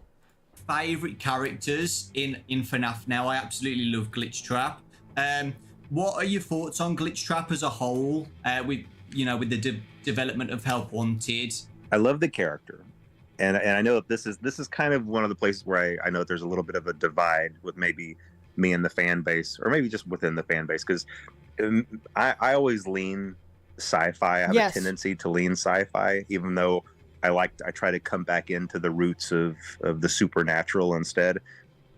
favorite characters in FNAF now. I absolutely love Glitchtrap. What are your thoughts on Glitchtrap as a whole, with the development of Help Wanted? I love the character, and I know that this is kind of one of the places where I know that there's a little bit of a divide with maybe me and the fan base, or maybe just within the fan base, because I always lean sci-fi. I have a tendency to lean sci-fi, even though I try to come back into the roots of the supernatural instead.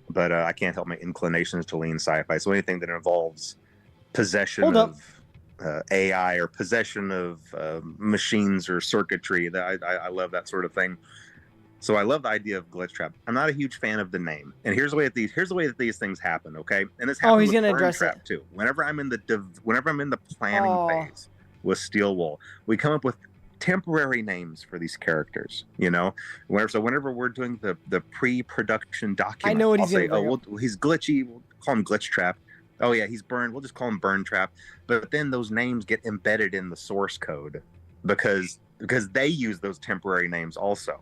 But I can't help my inclinations to lean sci-fi. So anything that involves possession of AI or possession of machines or circuitry, that I love that sort of thing. So I love the idea of Glitchtrap. I'm not a huge fan of the name, and here's the way that these things happen. Okay, and this happens with Burntrap too. Whenever I'm in the planning phase with Steel Wool, we come up with temporary names for these characters. You know, whenever we're doing the pre-production document, I know what I'll he's say, gonna he's glitchy. We'll call him Glitchtrap. Oh yeah, he's burned. We'll just call him Burntrap. But then those names get embedded in the source code because they use those temporary names also.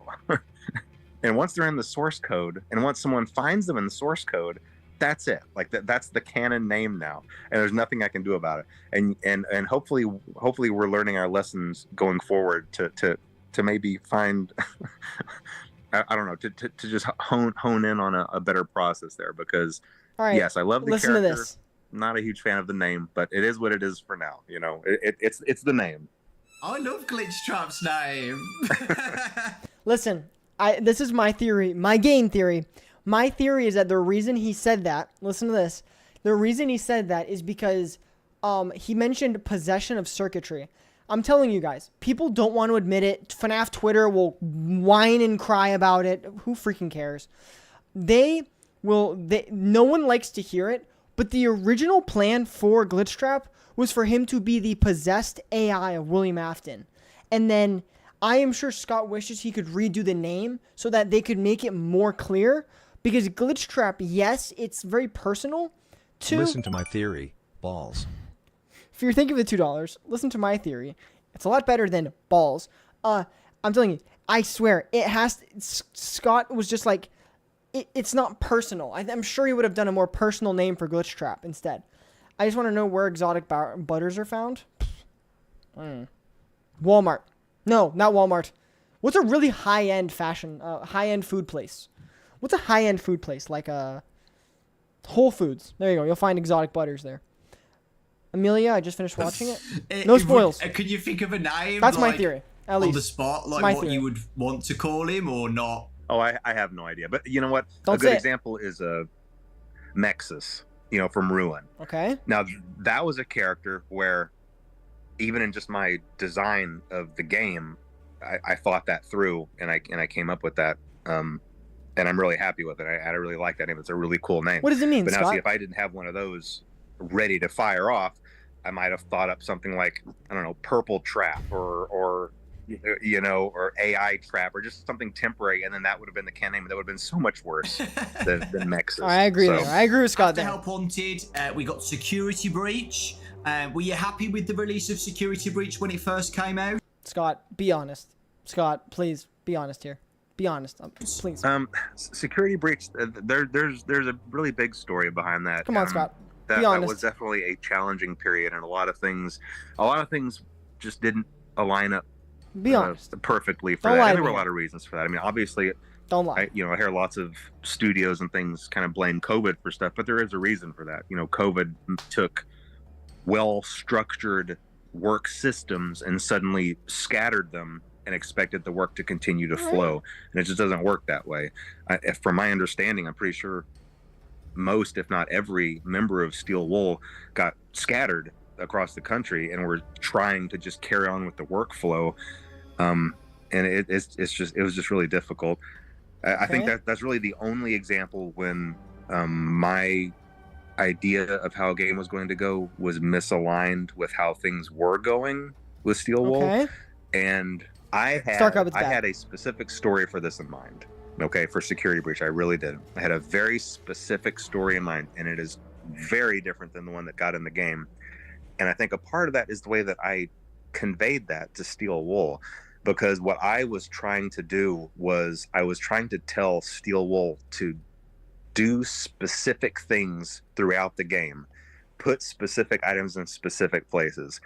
And once they're in the source code, and once someone finds them in the source code, that's it. Like that's the canon name now, and there's nothing I can do about it. And hopefully we're learning our lessons going forward to maybe find I don't know, to just hone in on a better process there, because yes, I love the character. To this. Not a huge fan of the name, but it is what it is for now. You know, it's the name. I love Glitchtrap's name. Listen, this is my theory, my game theory. My theory is that the reason he said that, listen to this, the reason he said that is because he mentioned possession of circuitry. I'm telling you guys, people don't want to admit it. FNAF Twitter will whine and cry about it. Who freaking cares? No one likes to hear it, but the original plan for Glitchtrap was for him to be the possessed AI of William Afton. And then I am sure Scott wishes he could redo the name so that they could make it more clear. Because Glitchtrap, yes, it's very personal. Listen to my theory, balls. If you're thinking of the $2, listen to my theory. It's a lot better than balls. I'm telling you, I swear, Scott was just like, it's not personal. I'm sure he would have done a more personal name for Glitchtrap instead. I just want to know where exotic butters are found. Walmart. No, not Walmart. What's a really high-end high-end food place? What's a high-end food place? Like Whole Foods. There you go. You'll find exotic butters there. Amelia, I just finished watching it. No spoils. Can you think of a name? That's my theory. At least. On the spot, like what you would want to call him or not? Oh, I have no idea. But you know what? Don't a good example is Nexus, from Ruin. Okay. Now, that was a character where, even in just my design of the game, I thought that through, and I came up with that. And I'm really happy with it. I really like that name. It's a really cool name. What does it mean, But now, Scott? see, if I didn't have one of those ready to fire off, I might have thought up something like, I don't know, Purple Trap or AI Trap, or just something temporary, and then that would have been the can name. That would have been so much worse than Nexus. I agree there. I agree with Scott After there. Help Wanted, we got Security Breach. Were you happy with the release of Security Breach when it first came out? Scott, be honest. Scott, please be honest here. Be honest, please. Security Breach. There's a really big story behind that. Come on, Scott. That be honest. was definitely a challenging period, and a lot of things just didn't align up be honest. perfectly for Don't that. lie And to there were me. a lot of reasons for that. I mean, obviously, Don't lie. I hear lots of studios and things kind of blame COVID for stuff, but there is a reason for that. COVID took well-structured work systems and suddenly scattered them and expected the work to continue to flow, and it just doesn't work that way. From my understanding, I'm pretty sure most, if not every, member of Steel Wool got scattered across the country and were trying to just carry on with the workflow, and it was just really difficult. I think that's really the only example when my idea of how a game was going to go was misaligned with how things were going with Steel Wool. And I had a specific story for this in mind. Okay, for Security Breach, I really did. I had a very specific story in mind, and it is very different than the one that got in the game. And I think a part of that is the way that I conveyed that to Steel Wool, because what I was trying to do was I was trying to tell Steel Wool to do specific things throughout the game, put specific items in specific places,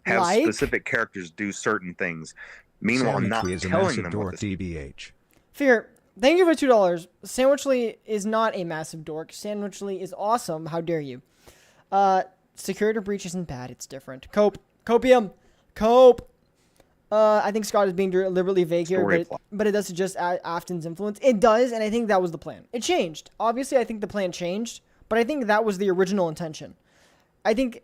have specific characters do certain things. Meanwhile, I'm not telling them what TBH. Fear, thank you for $2. Sandwichly is not a massive dork. Sandwichly is awesome. How dare you? Security Breach isn't bad. It's different. Copium. I think Scott is being deliberately vague here, but it does suggest Afton's influence. It does, and I think that was the plan. It changed. Obviously, I think the plan changed, but I think that was the original intention. I think,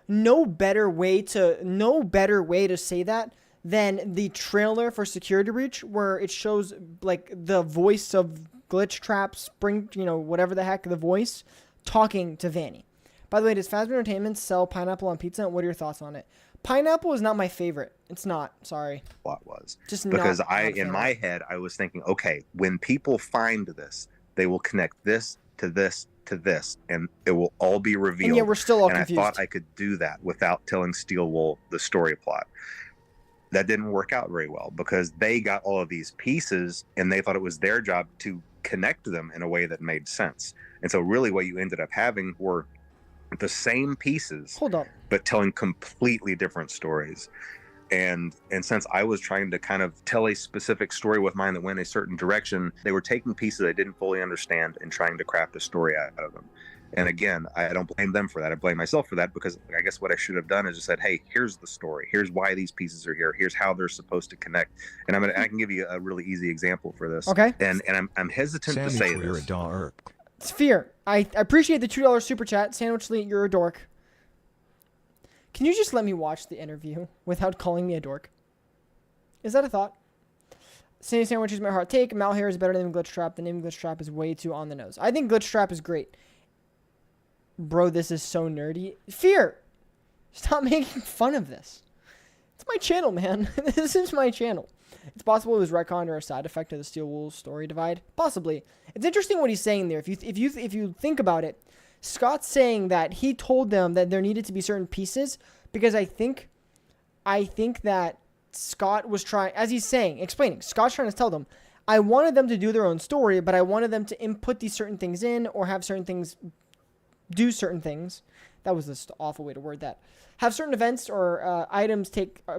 no better way to say that than the trailer for Security Breach, where it shows, the voice of Glitchtrap, whatever the heck, the voice, talking to Vanny. By the way, does Fazbear Entertainment sell pineapple on pizza? What are your thoughts on it? Pineapple is not my favorite. It's not. Sorry. What was? Just because not in my head, I was thinking, okay, when people find this, they will connect this to this to this, and it will all be revealed. And yeah, we're still all confused. I thought I could do that without telling Steel Wool the story plot. That didn't work out very well because they got all of these pieces and they thought it was their job to connect them in a way that made sense. And so really what you ended up having were the same pieces, but telling completely different stories. And since I was trying to kind of tell a specific story with mine that went a certain direction, they were taking pieces I didn't fully understand and trying to craft a story out of them. And again, I don't blame them for that. I blame myself for that, because I guess what I should have done is just said, hey, here's the story. Here's why these pieces are here. Here's how they're supposed to connect. And I can give you a really easy example for this. Okay. And I'm hesitant to say this. It's Fear. I appreciate the $2 super chat. Sandwichly, you're a dork. Can you just let me watch the interview without calling me a dork? Is that a thought? Sandy Sandwich is my hard take. Mal here is better than Glitchtrap. The name Glitchtrap is way too on the nose. I think Glitchtrap is great. Bro, this is so nerdy. Fear! Stop making fun of this. It's my channel, man. This is my channel. It's possible it was retconned or a side effect of the Steel Wool story divide. Possibly. It's interesting what he's saying there. If you think about it, Scott's saying that he told them that there needed to be certain pieces because I think that Scott was trying, as he's saying, explaining, Scott's trying to tell them, I wanted them to do their own story, but I wanted them to input these certain things in or have certain things do certain things. That was just an awful way to word that. Have certain events or items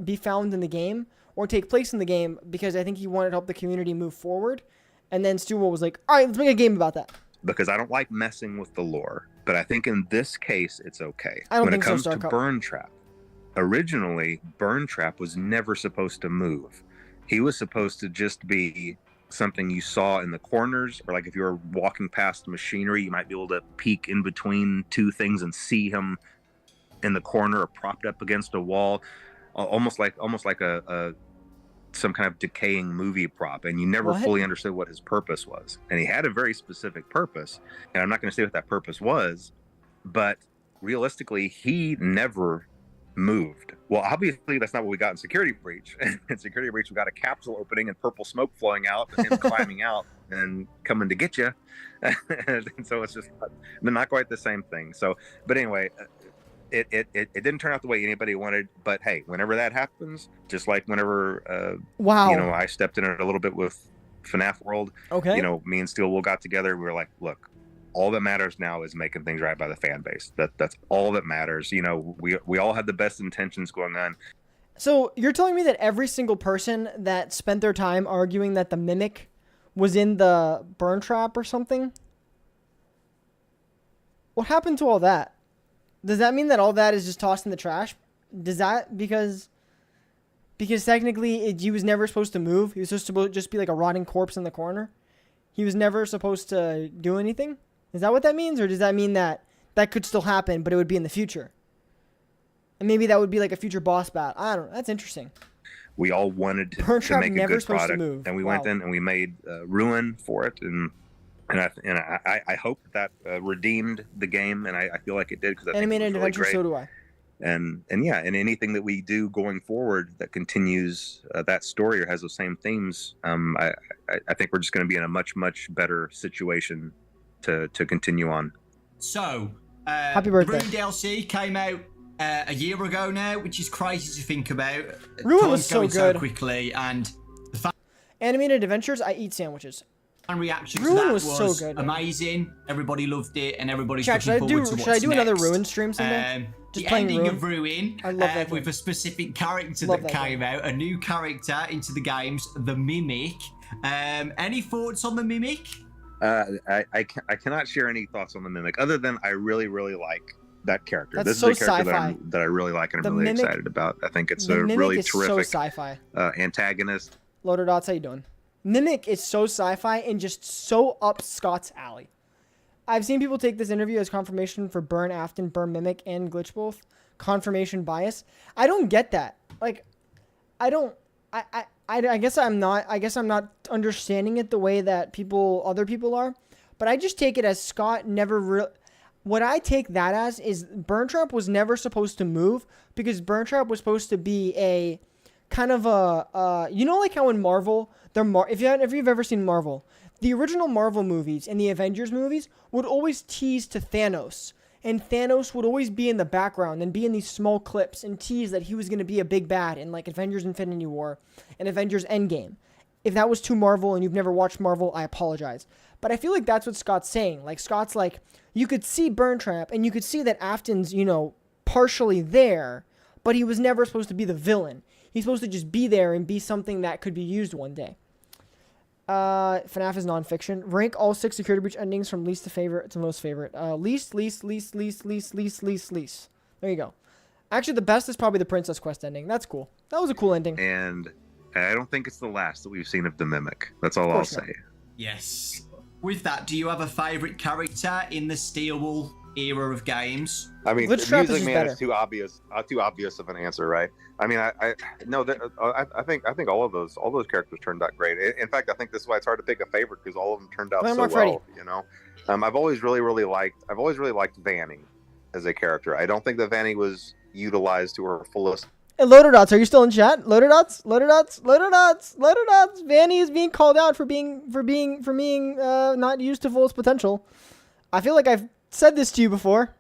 be found in the game or take place in the game because I think he wanted to help the community move forward. And then Stu was like, all right, let's make a game about that. Because I don't like messing with the lore. But I think in this case, it's okay. I don't when think it comes so, to Burntrap, originally, Burntrap was never supposed to move. He was supposed to just be something you saw in the corners, or like if you were walking past machinery, you might be able to peek in between two things and see him in the corner or propped up against a wall, almost like a some kind of decaying movie prop, and you never fully understood what his purpose was. And he had a very specific purpose, and I'm not going to say what that purpose was, but realistically, he never moved. Well, obviously, that's not what we got in Security Breach. In Security Breach, we got a capsule opening and purple smoke flowing out, and him climbing out and coming to get you. And so it's just not quite the same thing. So, but anyway, it didn't turn out the way anybody wanted. But hey, whenever that happens, just like whenever I stepped in it a little bit with FNAF World. Okay. Me and Steel Wool got together. We were like, look, all that matters now is making things right by the fan base. That's all that matters. We all had the best intentions going on. So you're telling me that every single person that spent their time arguing that the Mimic was in the Burntrap or something. What happened to all that? Does that mean that all that is just tossed in the trash? Does that because technically he was never supposed to move. He was supposed to just be like a rotting corpse in the corner. He was never supposed to do anything. Is that what that means, or does that mean that could still happen, but it would be in the future? And maybe that would be like a future boss battle. I don't know. That's interesting. We all wanted to Burntrap make a never good supposed to product, move. and we Wow. went in and we made Ruin for it, and I hope that redeemed the game, and I feel like it did because I think it was Animated really adventure, great. so do I. And yeah, and anything that we do going forward that continues that story or has those same themes, I think we're just going to be in a much better situation to continue on. So, Happy birthday. Ruin DLC came out a year ago now, which is crazy to think about. Ruin was Time's so going good. so quickly, and the fan Animated adventures, I eat sandwiches. reaction Ruin to that was so good, man. amazing. Everybody loved it, and everybody's Chat, looking forward to what's should I do another next. Ruin stream someday? The playing ending Ruin? of Ruin, I love that with game. a specific character Love that that came out, a new character into the games, the Mimic. Any thoughts on the Mimic? I cannot share any thoughts on the Mimic other than I really like that character. That's This so is a character sci-fi. that I really like and The I'm really Mimic- excited about. I think it's The a Mimic really is so terrific sci-fi. antagonist. Loader Dots, how you doing? Mimic is so sci-fi and just so up Scott's alley. I've seen people take this interview as confirmation for Burn Afton, Burn Mimic, and Glitch both. Confirmation bias. I don't get that. Like, I guess I'm not understanding it the way that other people are. But I just take it as Scott never what I take that as is Burntrap was never supposed to move because Burntrap was supposed to be a kind of a like how in Marvel if you've ever seen Marvel, the original Marvel movies and the Avengers movies would always tease to Thanos, and Thanos would always be in the background and be in these small clips and tease that he was going to be a big bad in like Avengers Infinity War and Avengers Endgame. If that was too Marvel and you've never watched Marvel, I apologize. But I feel like that's what Scott's saying. Like Scott's like, you could see Burntrap and you could see that Afton's, partially there, but he was never supposed to be the villain. He's supposed to just be there and be something that could be used one day. FNAF is nonfiction. Rank all 6 security breach endings from least to favorite to most favorite. Least. There you go. Actually, the best is probably the Princess Quest ending. That's cool. That was a cool ending. And I don't think it's the last that we've seen of the Mimic. That's all I'll course not. say. Yes. With that, do you have a favourite character in the Steelwool era of games? I mean, Glitchtrap is Music just Man better. is too obvious of an answer, right? I mean, I think all those characters turned out great. In fact, I think this is why it's hard to pick a favorite because all of them turned out so Landmark well. Freddy. I've always really liked Vanny as a character. I don't think that Vanny was utilized to her fullest. Hey, Loader Dots, are you still in chat? Loader Dots. Vanny is being called out for being not used to full its potential. I feel like I've said this to you before.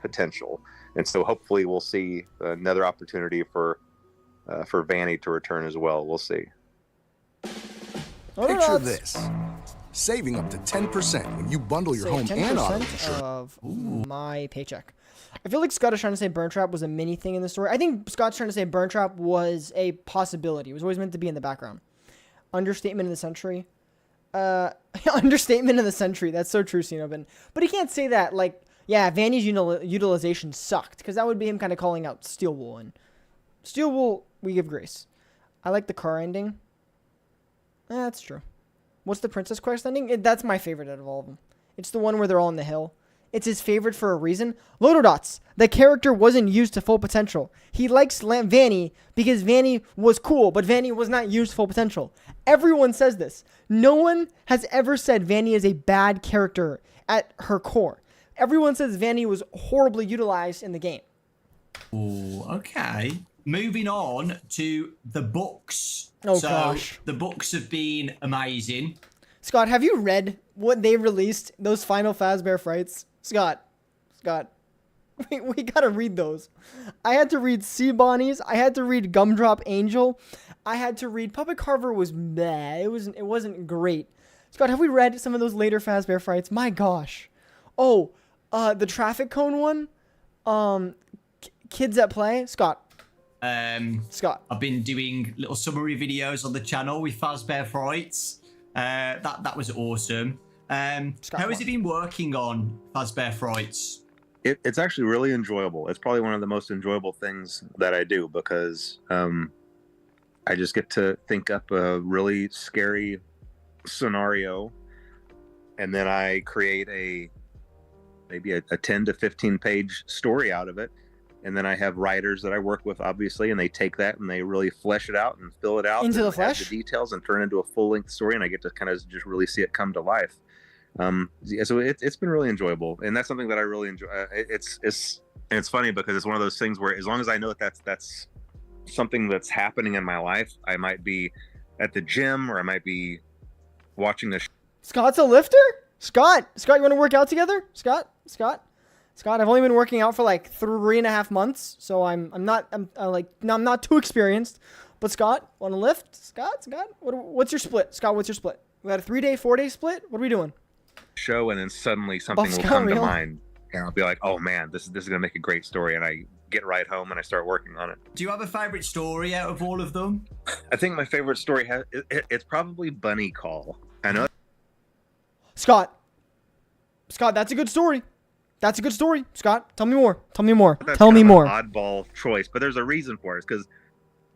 Potential, and so hopefully we'll see another opportunity for Vanny to return as well. We'll see. Loader Picture Dots. this. Saving up to 10% when you bundle your home Save and 10% auto insurance. of my paycheck. I feel like Scott is trying to say Burntrap was a mini thing in the story. I think Scott's trying to say Burntrap was a possibility. It was always meant to be in the background. Understatement of the century. Understatement of the century. That's so true, Cenobin. But he can't say that, like, yeah, Vanny's utilization sucked, because that would be him kind of calling out Steelwool. And Steelwool, we give grace. I like the car ending. That's true. What's the Princess Quest ending? That's my favorite out of all of them. It's the one where they're all on the hill. It's his favorite for a reason. Loader Dots. The character wasn't used to full potential. He likes Vanny because Vanny was cool, but Vanny was not used to full potential. Everyone says this. No one has ever said Vanny is a bad character at her core. Everyone says Vanny was horribly utilized in the game. Oh, okay. Moving on to the books. Oh, gosh. The books have been amazing. Scott, have you read what they released, those final Fazbear Frights? Scott, we gotta read those. I had to read Sea Bonnies. I had to read Gumdrop Angel. I had to read Puppet Carver was meh. It wasn't great. Scott, have we read some of those later Fazbear Frights? My gosh. Oh, the Traffic Cone one. Kids at Play. Scott. Scott. I've been doing little summary videos on the channel with Fazbear Frights. That was awesome. Scott How has won. it been working on Fazbear Frights? It's actually really enjoyable. It's probably one of the most enjoyable things that I do because I just get to think up a really scary scenario, and then I create maybe a 10 to 15 page story out of it. And then I have writers that I work with, obviously, and they take that and they really flesh it out and fill it out Into and the add flesh? the details and turn it into a full length story. And I get to kind of just really see it come to life. Yeah, so it's been really enjoyable, and that's something that I really enjoy. It's funny because it's one of those things where as long as I know that that's something that's happening in my life, I might be at the gym or I might be watching a Scott's a lifter? Scott, you want to work out together? Scott, I've only been working out for like 3.5 months, so I'm not too experienced. But Scott, want to lift? Scott, what's your split? Scott, what's your split? We got a 3-day, 4-day split? What are we doing? show, and then suddenly something will Scott come to Real? mind, and I'll be like, "Oh man, this is gonna make a great story," and I get right home and I start working on it. Do you have a favorite story out of all of them? I think my favorite story it's probably Bunny Call. I know Scott, that's a good story. Scott, tell me more. Tell me more. that's Tell kind me of more. an oddball choice, but there's a reason for it. It's because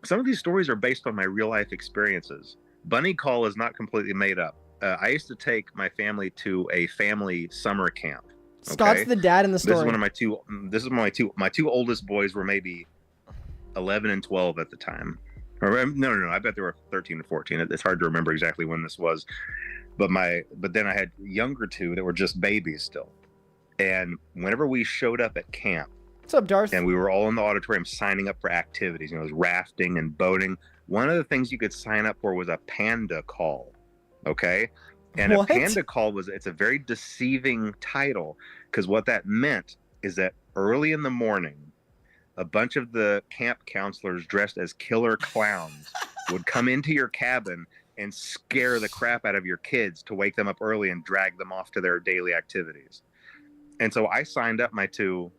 some of these stories are based on my real life experiences. Bunny Call is not completely made up. I used to take my family to a family summer camp. Scott's the dad in the This is story. one of my two. This is my two oldest boys were maybe 11 and 12 at the time. Or no. I bet they were 13 and 14. It's hard to remember exactly when this was. But then I had younger two that were just babies still. And whenever we showed up at camp, What's up, Darth? and we were all in the auditorium signing up for activities, it was rafting and boating. One of the things you could sign up for was a panda call. Okay. And What? a panda call it's a very deceiving title, because what that meant is that early in the morning, a bunch of the camp counselors dressed as killer clowns would come into your cabin and scare the crap out of your kids to wake them up early and drag them off to their daily activities. And so I signed up my two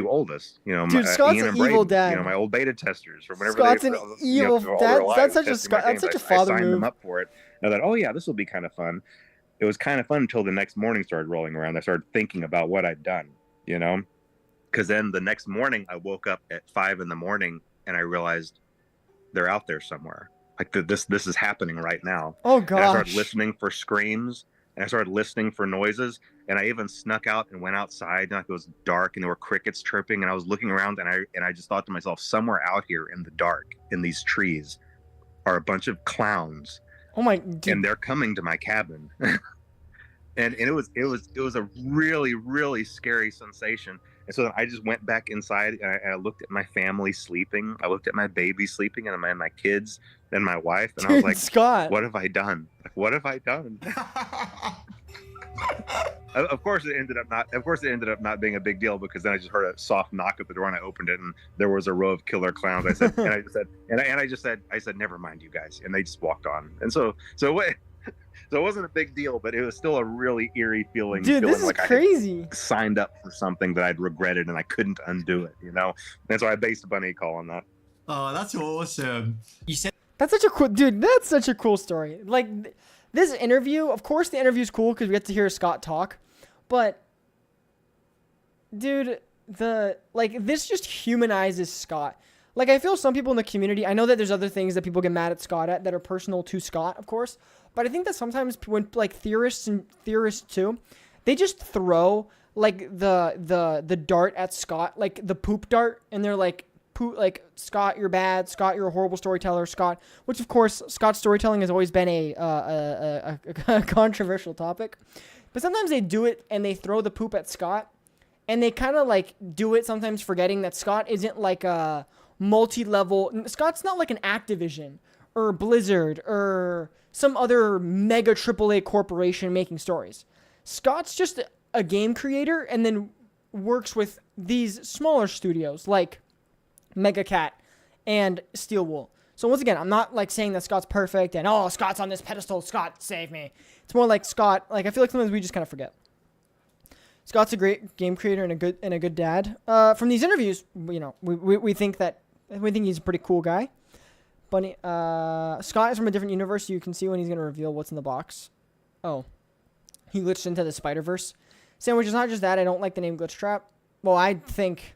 oldest, Dude, Scott's Ian an and evil Braden, dad. my old beta testers from whenever Scott's they, an all evil their dad. lives That's testing my games. such a I father signed move. them up for it. And I thought, oh yeah, this will be kind of fun. It was kind of fun until the next morning started rolling around. I started thinking about what I'd done, because then the next morning I woke up at 5 a.m. and I realized they're out there somewhere. Like this is happening right now. Oh And I started gosh. listening for screams, and I started listening for noises, and I even snuck out and went outside, and it was dark and there were crickets chirping, and I was looking around, and I just thought to myself, somewhere out here in the dark in these trees are a bunch of clowns, Oh my dude. and they're coming to my cabin. and it was a really, really scary sensation. And so then I just went back inside, and I looked at my family sleeping. I looked at my baby sleeping, and my kids and my wife, and I was Dude, like, Scott. what have I done? Like, what have I done? Of course, it ended up not being a big deal, because then I just heard a soft knock at the door, and I opened it, and there was a row of killer clowns. I said, I said, never mind, you guys, and they just walked on. And so it wasn't a big deal, but it was still a really eerie feeling. Dude, this feeling is like crazy. I had signed up for something that I'd regretted and I couldn't undo it, And so I based Bunny Call on that. Oh, that's awesome. You said That's such a cool dude. That's such a cool story. Like this interview, of course, the interview's cool because we get to hear Scott talk, but dude, this just humanizes Scott. Like, I feel some people in the community, I know that there's other things that people get mad at Scott at that are personal to Scott, of course, but I think that sometimes when, like, theorists too, they just throw, like, the dart at Scott, like, the poop dart, and they're like, Scott, you're bad, Scott, you're a horrible storyteller, Scott, which, of course, Scott's storytelling has always been a controversial topic, but sometimes they do it, and they throw the poop at Scott, and they kind of, like, do it sometimes forgetting that Scott isn't, like, a multi-level. Scott's not like an Activision or Blizzard or some other mega AAA corporation making stories. Scott's just a game creator and then works with these smaller studios like Mega Cat and Steel Wool. So once again, I'm not like saying that Scott's perfect and Scott's on this pedestal, Scott save me. It's more like Scott, like I feel like sometimes we just kind of forget. Scott's a great game creator and a good dad. From these interviews, we think he's a pretty cool guy. Bunny. Scott is from a different universe. You can see when he's gonna reveal what's in the box. Oh, he glitched into the Spider-Verse. Sandwich is not just that. I don't like the name Glitchtrap. Well, I think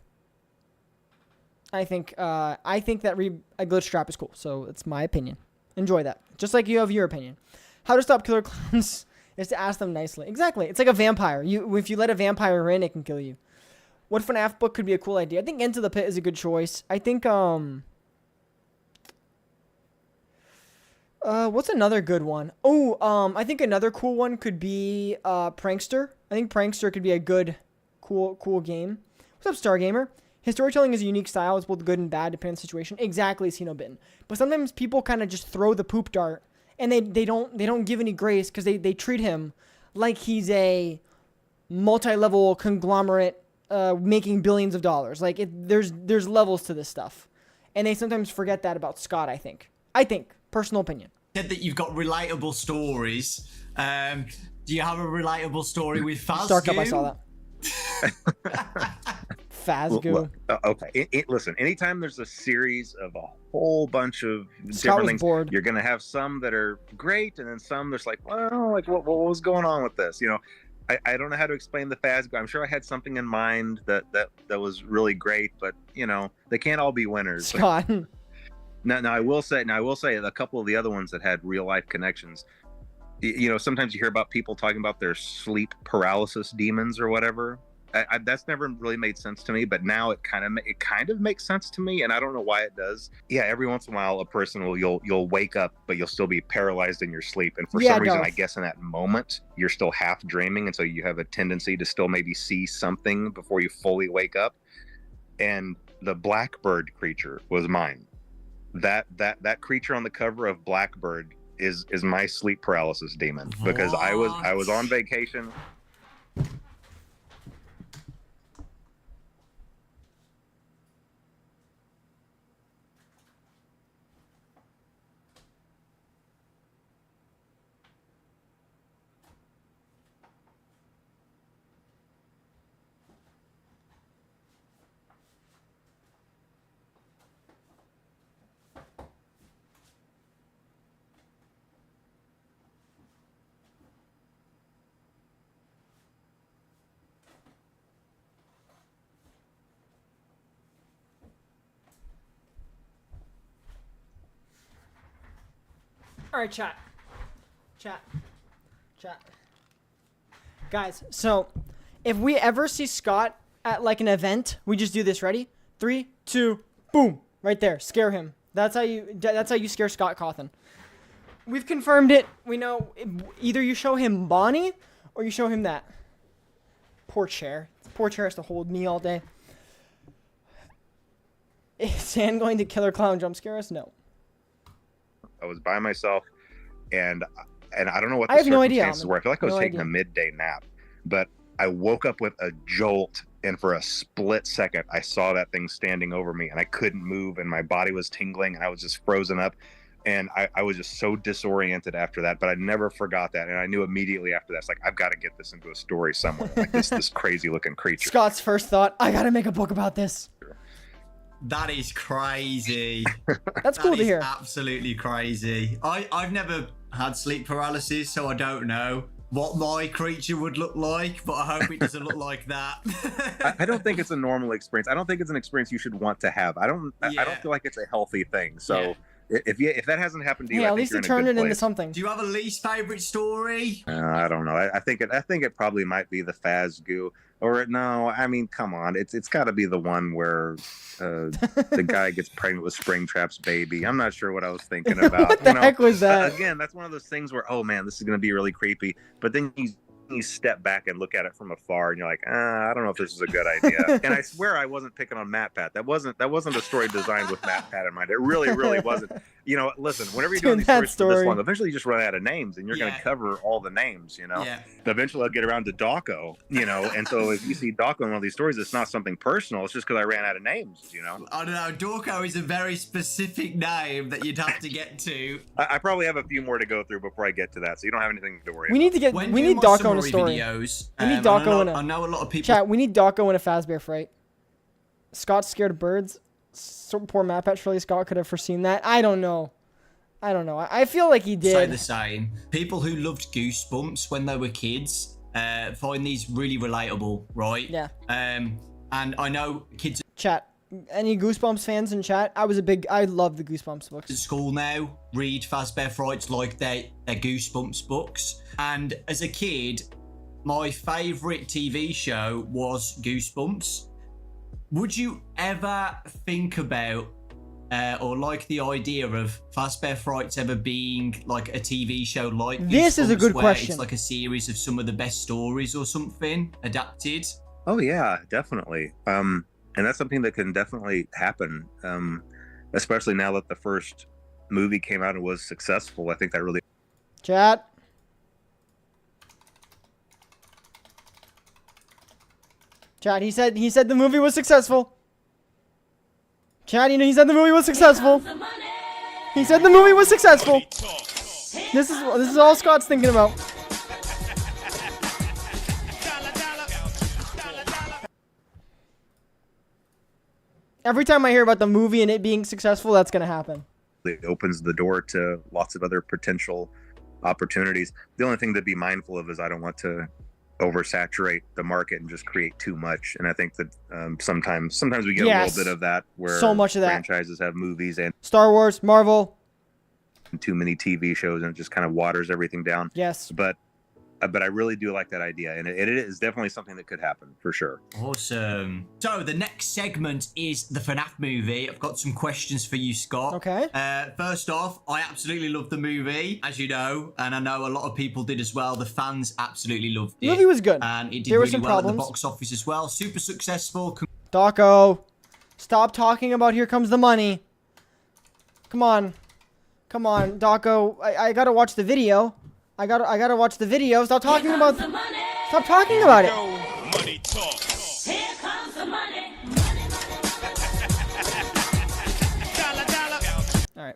that a Glitchtrap is cool. So it's my opinion. Enjoy that. Just like you have your opinion. How to stop killer clowns is to ask them nicely. Exactly. It's like a vampire. If you let a vampire in, it can kill you. What FNAF book could be a cool idea? I think Into the Pit is a good choice. I think what's another good one? Oh, I think another cool one could be Prankster. I think Prankster could be a good, cool game. What's up, Star Gamer? His storytelling is a unique style. It's both good and bad, depending on the situation. Exactly, Sino Bitten. But sometimes people kind of just throw the poop dart, and they don't give any grace because they treat him like he's a multi-level conglomerate making billions of dollars. Like there's levels to this stuff, and they sometimes forget that about Scott. I think personal opinion. Said that you've got relatable stories. Do you have a relatable story with Fazbear? Stark Up, I saw that. Fazgoo. Okay, listen. Anytime there's a series of a whole bunch of Scott different was things, bored. you're gonna have some that are great, and then some there's like, well, like what was going on with this? You know, I don't know how to explain the Fazgoo. I'm sure I had something in mind that was really great, but you know, they can't all be winners. Scott. Now I will say a couple of the other ones that had real life connections. You know, sometimes you hear about people talking about their sleep paralysis demons or whatever. That's never really made sense to me, but now it kind of makes sense to me, and I don't know why it does. Yeah, every once in a while, a person you'll wake up, but you'll still be paralyzed in your sleep, and for some reason, I guess in that moment, you're still half dreaming, and so you have a tendency to still maybe see something before you fully wake up. And the Blackbird creature was mine. That creature on the cover of Blackbird is my sleep paralysis demon, because I was on vacation. All right, chat. Guys, so if we ever see Scott at like an event, we just do this. Ready? 3, 2, boom! Right there. Scare him. That's how you scare Scott Cawthon. We've confirmed it. We know either you show him Bonnie or you show him that. Poor chair. Poor chair has to hold me all day. Is Sand going to killer clown jump scare us? No. I was by myself, and I don't know what I the have no idea. circumstances were. I feel like I was taking a midday nap, but I woke up with a jolt, and for a split second, I saw that thing standing over me, and I couldn't move, and my body was tingling, and I was just frozen up, and I was just so disoriented after that. But I never forgot that, and I knew immediately after that, it's like, I've got to get this into a story somewhere, like this crazy looking creature. Scott's first thought: I gotta make a book about this. That is crazy. That's cool to hear. Absolutely crazy. I've never had sleep paralysis, so I don't know what my creature would look like, but I hope it doesn't look like that. I don't think it's a normal experience. I don't think it's an experience you should want to have. I don't feel like it's a healthy thing. So if that hasn't happened to you, at least you turned it into something. Do you have a least favorite story? I don't know. I think it probably might be the Fazgoo. Or no, I mean, come on. It's got to be the one where the guy gets pregnant with Springtrap's baby. I'm not sure what I was thinking about. What the heck was that? Again, that's one of those things where, oh man, this is going to be really creepy. But then you step back and look at it from afar, and you're like, I don't know if this is a good idea. And I swear I wasn't picking on MatPat. That wasn't a story designed with MatPat in mind. It really wasn't. You know, listen, whenever you're doing these stories for this long, eventually you just run out of names, and you're going to cover all the names, you know. Eventually I'll get around to Dawko, you know. And so if you see Dawko in one of these stories, it's not something personal. It's just because I ran out of names, you know. I don't know. Dawko is a very specific name that you'd have to get to. I probably have a few more to go through before I get to that, so you don't have anything to worry about. We need Dawko in a story. Videos, we need Dawko in a... I know a lot of people... Chat, we need Dawko in a Fazbear Fright. Scott's scared of birds. So poor Matt Shirley Scott could have foreseen that. I don't know. I feel like he Say did. the same. People who loved Goosebumps when they were kids find these really relatable, right? Yeah. And I know kids Chat. Any Goosebumps fans in chat? I love the Goosebumps books. at school now read Fazbear Frights like they're Goosebumps books. And as a kid, my favourite TV show was Goosebumps. Would you ever think about or like the idea of Fazbear Frights ever being like a TV show like This is a Goosebumps, good where question. It's like a series of some of the best stories or something adapted? Oh yeah, definitely. And that's something that can definitely happen. Especially now that the first movie came out and was successful. I think that really. Chat. Chat, he said the movie was successful. Chat, he said the movie was successful. The money. He said the movie was successful. Money talk. This is all Scott's thinking about. Every time I hear about the movie and it being successful, that's gonna happen. It opens the door to lots of other potential opportunities. The only thing to be mindful of is I don't want to oversaturate the market and just create too much. And I think that sometimes we get a Yes. little bit of that where So much of that. franchises have movies and Star Wars, Marvel, too many TV shows, and it just kind of waters everything down. yes. But I really do like that idea, and it is definitely something that could happen for sure. Awesome. So the next segment is the FNAF movie. I've got some questions for you, Scott. Okay. First off, I absolutely loved the movie, as you know, and I know a lot of people did as well. The fans absolutely loved it. The movie was good. And it did There were really some well at the problems. box office as well. Super successful. Dawko, stop talking about Here Comes the Money. Come on, Dawko. I gotta watch the video. I gotta watch the video. Stop talking about. The money. Stop talking about it. Yo, money talk. Here comes the money. Dollar, dollar. All right.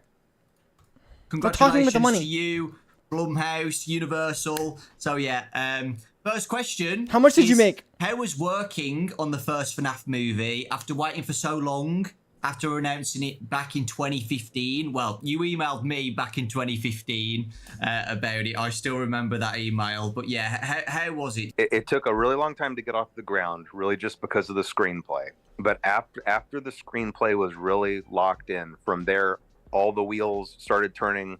Congratulations talking about the money. to you, Blumhouse, Universal. So yeah, first question. How much did you is, make? How was working on the first FNAF movie after waiting for so long? After announcing it back in 2015, well, you emailed me back in 2015 about it. I still remember that email. But yeah, how was it? It took a really long time to get off the ground, really just because of the screenplay. But after the screenplay was really locked in, from there, all the wheels started turning,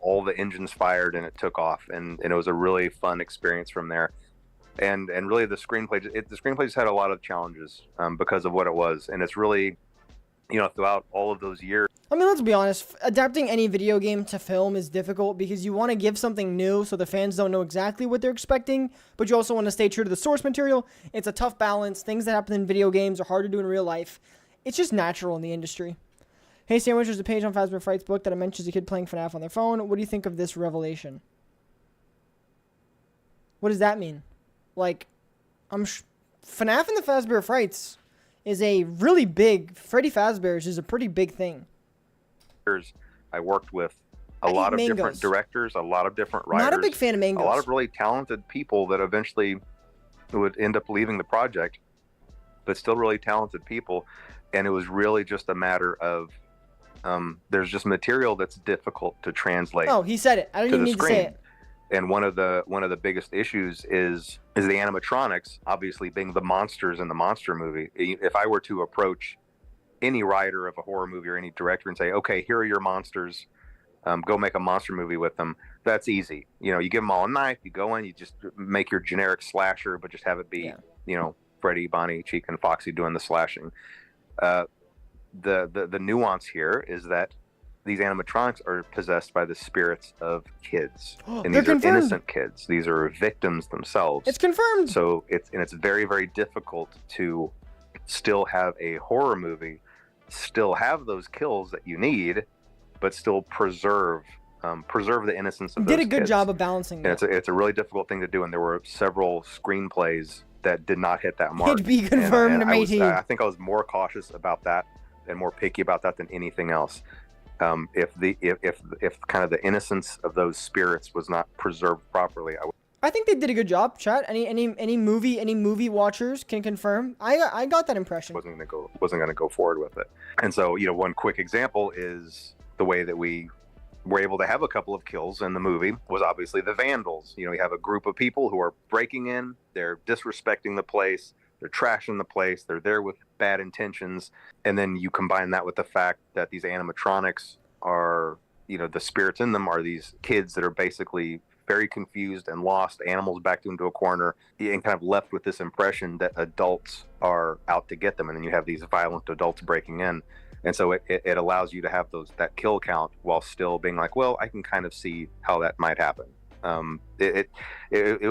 all the engines fired, and it took off. And it was a really fun experience from there. And really the screenplay just had a lot of challenges because of what it was. And it's really, throughout all of those years. I mean, let's be honest. Adapting any video game to film is difficult because you want to give something new so the fans don't know exactly what they're expecting, but you also want to stay true to the source material. It's a tough balance. Things that happen in video games are hard to do in real life. It's just natural in the industry. Hey, Sandwich, there's a page on Fazbear Frights book that mentions a kid playing FNAF on their phone. What do you think of this revelation? What does that mean? Like, FNAF and the Fazbear Frights is a really big. Freddy Fazbear's is a pretty big thing. I worked with a I lot eat of different mangoes. directors, a lot of different writers. Not a big fan of mangoes. A lot of really talented people that eventually would end up leaving the project, but still really talented people. And it was really just a matter of there's just material that's difficult to translate. Oh, he said it. I don't to even the need to say screen. it. And one of the biggest issues is the animatronics, obviously being the monsters in the monster movie. If I were to approach any writer of a horror movie or any director and say, okay, here are your monsters, go make a monster movie with them, that's easy. You give them all a knife, you go in, you just make your generic slasher, but just have it be, Freddy, Bonnie, Chica, and Foxy doing the slashing. The nuance here is that these animatronics are possessed by the spirits of kids, and They're these are confirmed. innocent kids. These are victims themselves. It's confirmed. So it's very, very difficult to still have a horror movie, still have those kills that you need, but still preserve the innocence of those Did a good kids. job of balancing And that. it's a really difficult thing to do, and there were several screenplays that did not hit that mark. It'd be confirmed, and matey. I think I was more cautious about that and more picky about that than anything else. If kind of the innocence of those spirits was not preserved properly, I think they did a good job. Chat. Any movie watchers can confirm. I got that impression. wasn't gonna go forward with it. And so, one quick example is the way that we were able to have a couple of kills in the movie was obviously the vandals. You have a group of people who are breaking in, they're disrespecting the place, they're trashing the place, they're there with bad intentions, and then you combine that with the fact that these animatronics are, the spirits in them are these kids that are basically very confused and lost, animals backed into a corner, and kind of left with this impression that adults are out to get them, and then you have these violent adults breaking in. And so it allows you to have that kill count while still being like, well, I can kind of see how that might happen. It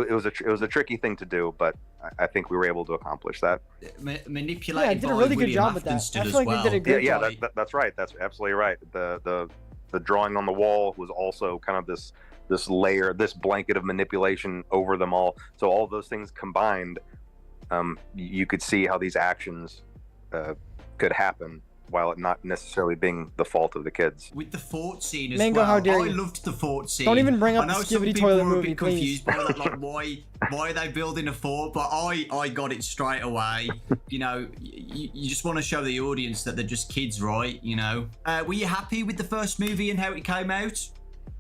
was a tricky thing to do, but I think we were able to accomplish that. Manipulated. Yeah, I did a really good job with that. I feel like they did a great job. That's right. That's absolutely right. The drawing on the wall was also kind of this layer, this blanket of manipulation over them all. So all those things combined, you could see how these actions could happen, while it not necessarily being the fault of the kids. With the fort scene as Mango, well, how dare you. I loved the fort scene. Don't even bring up I know the some Skibidi people Toilet were a movie, bit confused by that, like why are they building a fort? But I got it straight away. You just want to show the audience that they're just kids, right? Were you happy with the first movie and how it came out?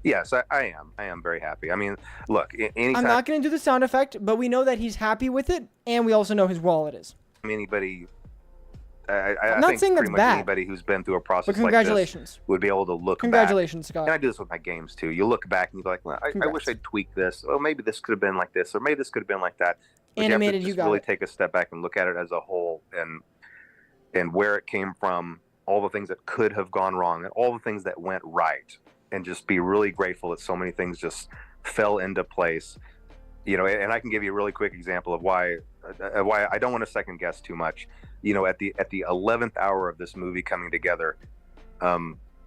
Yes, I am. I am very happy. I mean, look, anytime I'm not going to do the sound effect, but we know that he's happy with it, and we also know his wallet is. anybody, I'm I not think saying that's pretty much bad. anybody who's been through a process But congratulations. like this would be able to look Congratulations, back. Scott. And I do this with my games too. You look back and you're like, well, I wish I'd tweaked this. Oh, maybe this could have been like this, or maybe this could have been like that. But Animated, you you have to got just really it. take a step back and look at it as a whole, and where it came from, all the things that could have gone wrong, and all the things that went right, and just be really grateful that so many things just fell into place. And I can give you a really quick example of why I don't want to second guess too much. At the 11th hour of this movie coming together,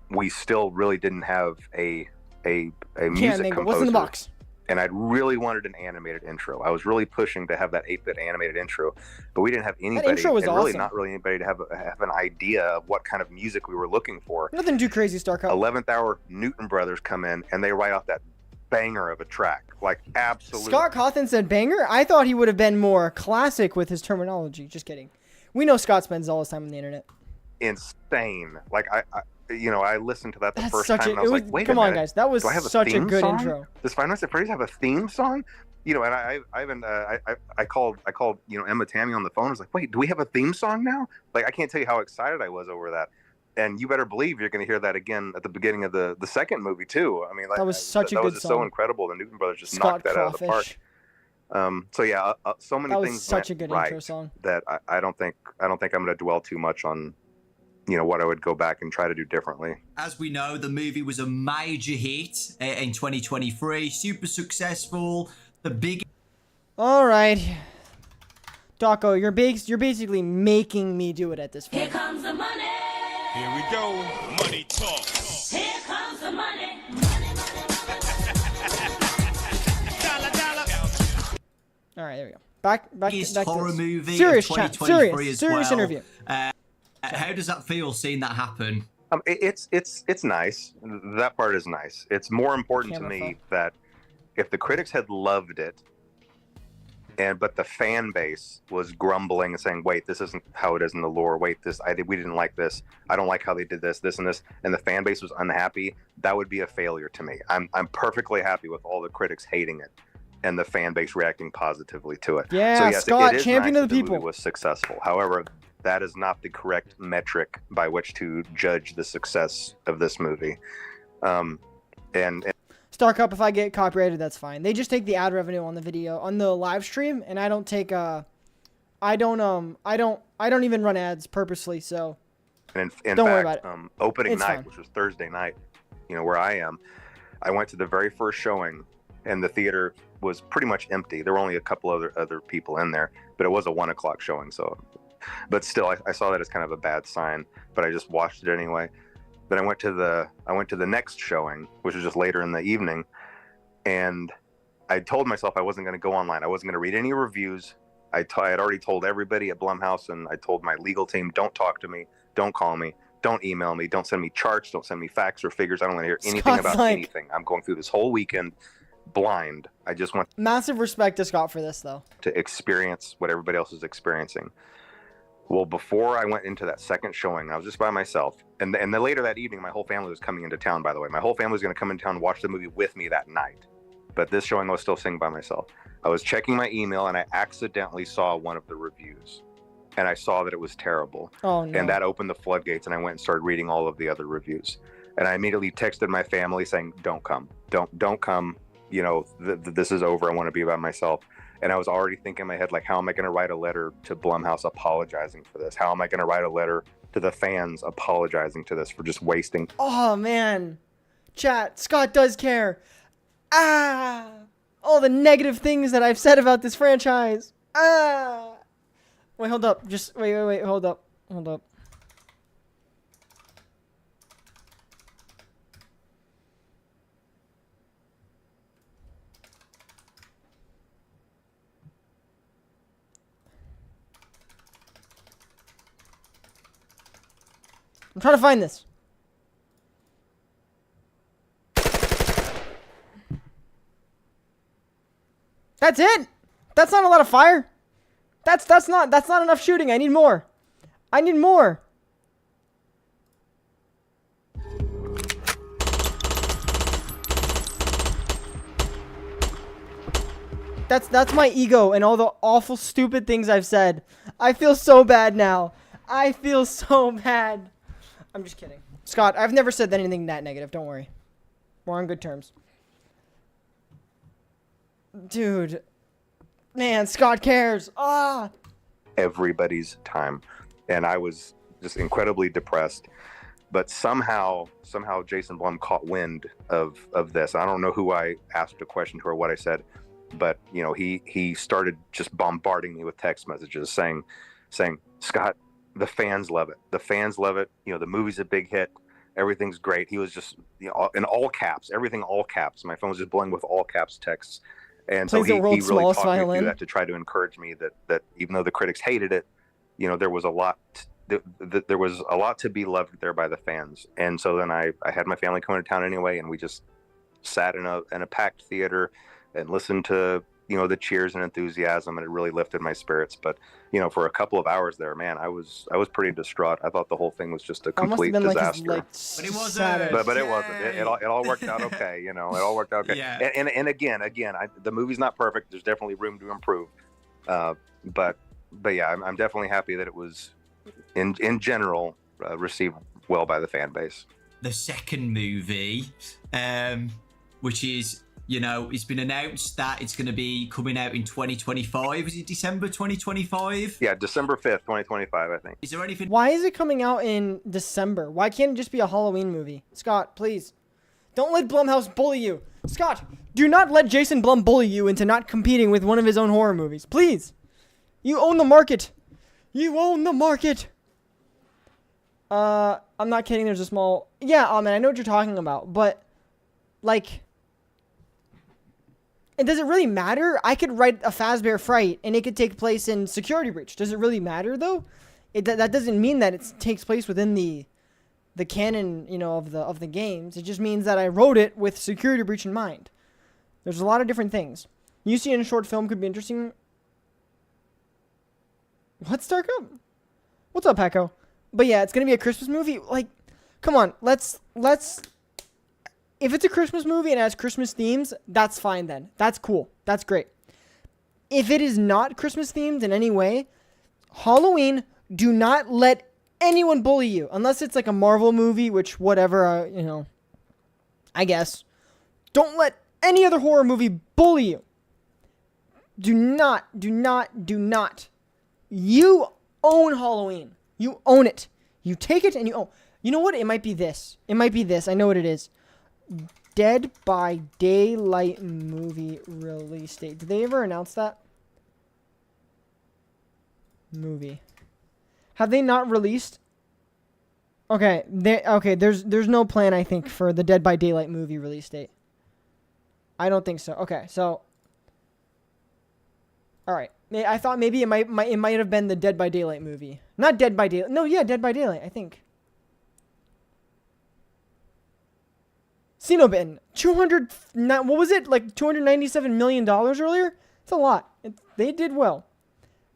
we still really didn't have a music composer. What's in the box? And I really wanted an animated intro. I was really pushing to have that 8-bit animated intro, but we didn't have anybody, intro was and really awesome. not really anybody to have an idea of what kind of music we were looking for. Nothing too crazy, Starcup. 11th hour, Newton Brothers come in and they write out that banger of a track, like absolutely. Scott Cawthon said banger? I thought he would have been more classic with his terminology. Just kidding. We know Scott spends all his time on the internet. Insane. Like I listened to that the That's first such time a. and I was like, wait Come a on, minute. guys. That was Do I have a such a theme good song? intro. Does Five Nights at Freddy's have a theme song? And I called Emma Tammy on the phone. I was like, wait, do we have a theme song now? Like, I can't tell you how excited I was over that. And you better believe you're going to hear that again at the beginning of the second movie too. I mean, like, That was such a that good was just so song. incredible. The Newton Brothers just Scott knocked that out of the park. Crawfish. So yeah, so many That was things such a went good right intro song. that I don't think I'm going to dwell too much on, what I would go back and try to do differently. As we know, the movie was a major hit in 2023, super successful. The big. All right. Dawko, you're basically making me do it at this Here point. comes the money. Here we go. Money talk. Here comes the money. Dollar, dollar. All right, there we go. Back biggest to horror this. movie Serious of chat. 2023 Serious as well. interview. How does that feel seeing that happen? It's nice. That part is nice. It's more important to Camera me phone. that if the critics had loved it, but the fan base was grumbling and saying, "Wait, this isn't how it is in the lore. Wait, we didn't like this. I don't like how they did this, and this," and the fan base was unhappy. That would be a failure to me. I'm perfectly happy with all the critics hating it and the fan base reacting positively to it. Yeah, so yes, Scott, it is champion nice of the that people. movie was successful. However, that is not the correct metric by which to judge the success of this movie. And Starcup, if I get copyrighted, that's fine. They just take the ad revenue on the video on the live stream, and I don't take I don't even run ads purposely. So in Don't worry fact, about it. opening It's night, fine. which was Thursday night, where I am, I went to the very first showing, and the theater was pretty much empty. There were only a couple other people in there, but it was a 1:00 showing. So, but still, I saw that as kind of a bad sign. But I just watched it anyway. Then I went to the next showing, which was just later in the evening, and I told myself I wasn't going to go online. I wasn't going to read any reviews. I had already told everybody at Blumhouse, and I told my legal team, don't talk to me, don't call me, don't email me, don't send me charts, don't send me facts or figures. I don't want to hear anything Scott's about like- anything. I'm going through this whole weekend blind. I just want Massive respect to Scott for this, though. to experience what everybody else is experiencing. Well, before I went into that second showing, I was just by myself. And then later that evening, my whole family was coming into town, by the way. My whole family was going to come in town and watch the movie with me that night. But this showing, I was still sitting by myself. I was checking my email, and I accidentally saw one of the reviews. And I saw that it was terrible. Oh, no. And that opened the floodgates, and I went and started reading all of the other reviews. And I immediately texted my family saying, don't come. Don't come. You know, this is over. I want to be by myself. And I was already thinking in my head, like, how am I going to write a letter to Blumhouse apologizing for this? How am I going to write a letter to the fans apologizing to this for just wasting? Oh, man. Chat, Scott does care. Ah! All the negative things that I've said about this franchise. Ah! Wait, hold up. Just, wait. Hold up. I'm trying to find this. That's it. That's not a lot of fire. That's not enough shooting. I need more. That's my ego and all the awful stupid things I've said. I feel so bad now. I'm just kidding. Scott, I've never said anything that negative. Don't worry. We're on good terms. Dude. Man, Scott cares. Ah. Everybody's time. And I was just incredibly depressed. But somehow Jason Blum caught wind of this. I don't know who I asked a question to or what I said, but you know, he started just bombarding me with text messages saying, Scott, the fans love it. You know, the movie's a big hit. Everything's great. He was just, you know, in all caps, everything all caps. My phone was just blowing with all caps texts. And so he really talked me through that to try to encourage me that even though the critics hated it, you know, there was a lot to be loved there by the fans. And so then I had my family come into town anyway, and we just sat in a packed theater and listened to, you know, the cheers and enthusiasm, and it really lifted my spirits. But you know, for a couple of hours there, man, I was pretty distraught. I thought the whole thing was just a complete disaster. But it wasn't. But it wasn't. It all worked out okay. You know, it all worked out okay. Yeah. And again, the movie's not perfect. There's definitely room to improve. But yeah, I'm definitely happy that it was in general received well by the fan base. The second movie, which is, you know, it's been announced that it's going to be coming out in 2025. Is it December 2025? Yeah, December 5th, 2025, I think. Is there anything? Why is it coming out in December? Why can't it just be a Halloween movie? Scott, please. Don't let Blumhouse bully you. Scott, do not let Jason Blum bully you into not competing with one of his own horror movies. Please. You own the market. I'm not kidding. There's a small... Yeah, man, I know what you're talking about. But, like... And does it really matter? I could write a Fazbear Fright, and it could take place in Security Breach. Does it really matter, though? That doesn't mean that it takes place within the canon, you know, of the games. It just means that I wrote it with Security Breach in mind. There's a lot of different things. You see in a short film could be interesting. What's Dark Up? What's up, Paco? But yeah, it's gonna be a Christmas movie. Like, come on, let's. If it's a Christmas movie and it has Christmas themes, that's fine then. That's cool. That's great. If it is not Christmas themed in any way, Halloween, do not let anyone bully you. Unless it's like a Marvel movie, which whatever, you know, I guess. Don't let any other horror movie bully you. Do not. You own Halloween. You own it. You take it and you own. You know what? It might be this. I know what it is. Dead by Daylight movie release date. Did they ever announce that? Movie. Have they not released? Okay, there's no plan, I think, for the Dead by Daylight movie release date. I don't think so. Okay, so all right. I thought maybe it might have been the Dead by Daylight movie. Not Dead by Daylight. No, yeah, Dead by Daylight, I think. Xenobin, 200. What was it? Like $297 million earlier. It's a lot. They did well.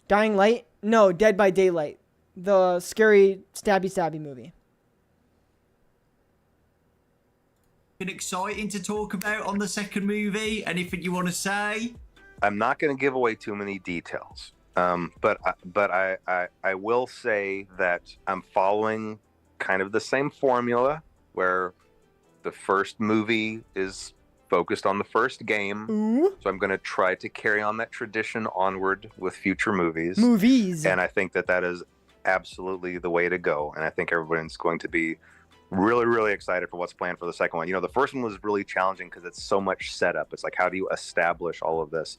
Dying Light, no, Dead by Daylight, the scary stabby movie. Been exciting to talk about on the second movie. Anything you want to say? I'm not going to give away too many details, but I will say that I'm following kind of the same formula where the first movie is focused on the first game. Ooh. So I'm going to try to carry on that tradition onward with future movies. And I think that is absolutely the way to go. And I think everyone's going to be really, really excited for what's planned for the second one. You know, the first one was really challenging because it's so much setup. It's like, how do you establish all of this?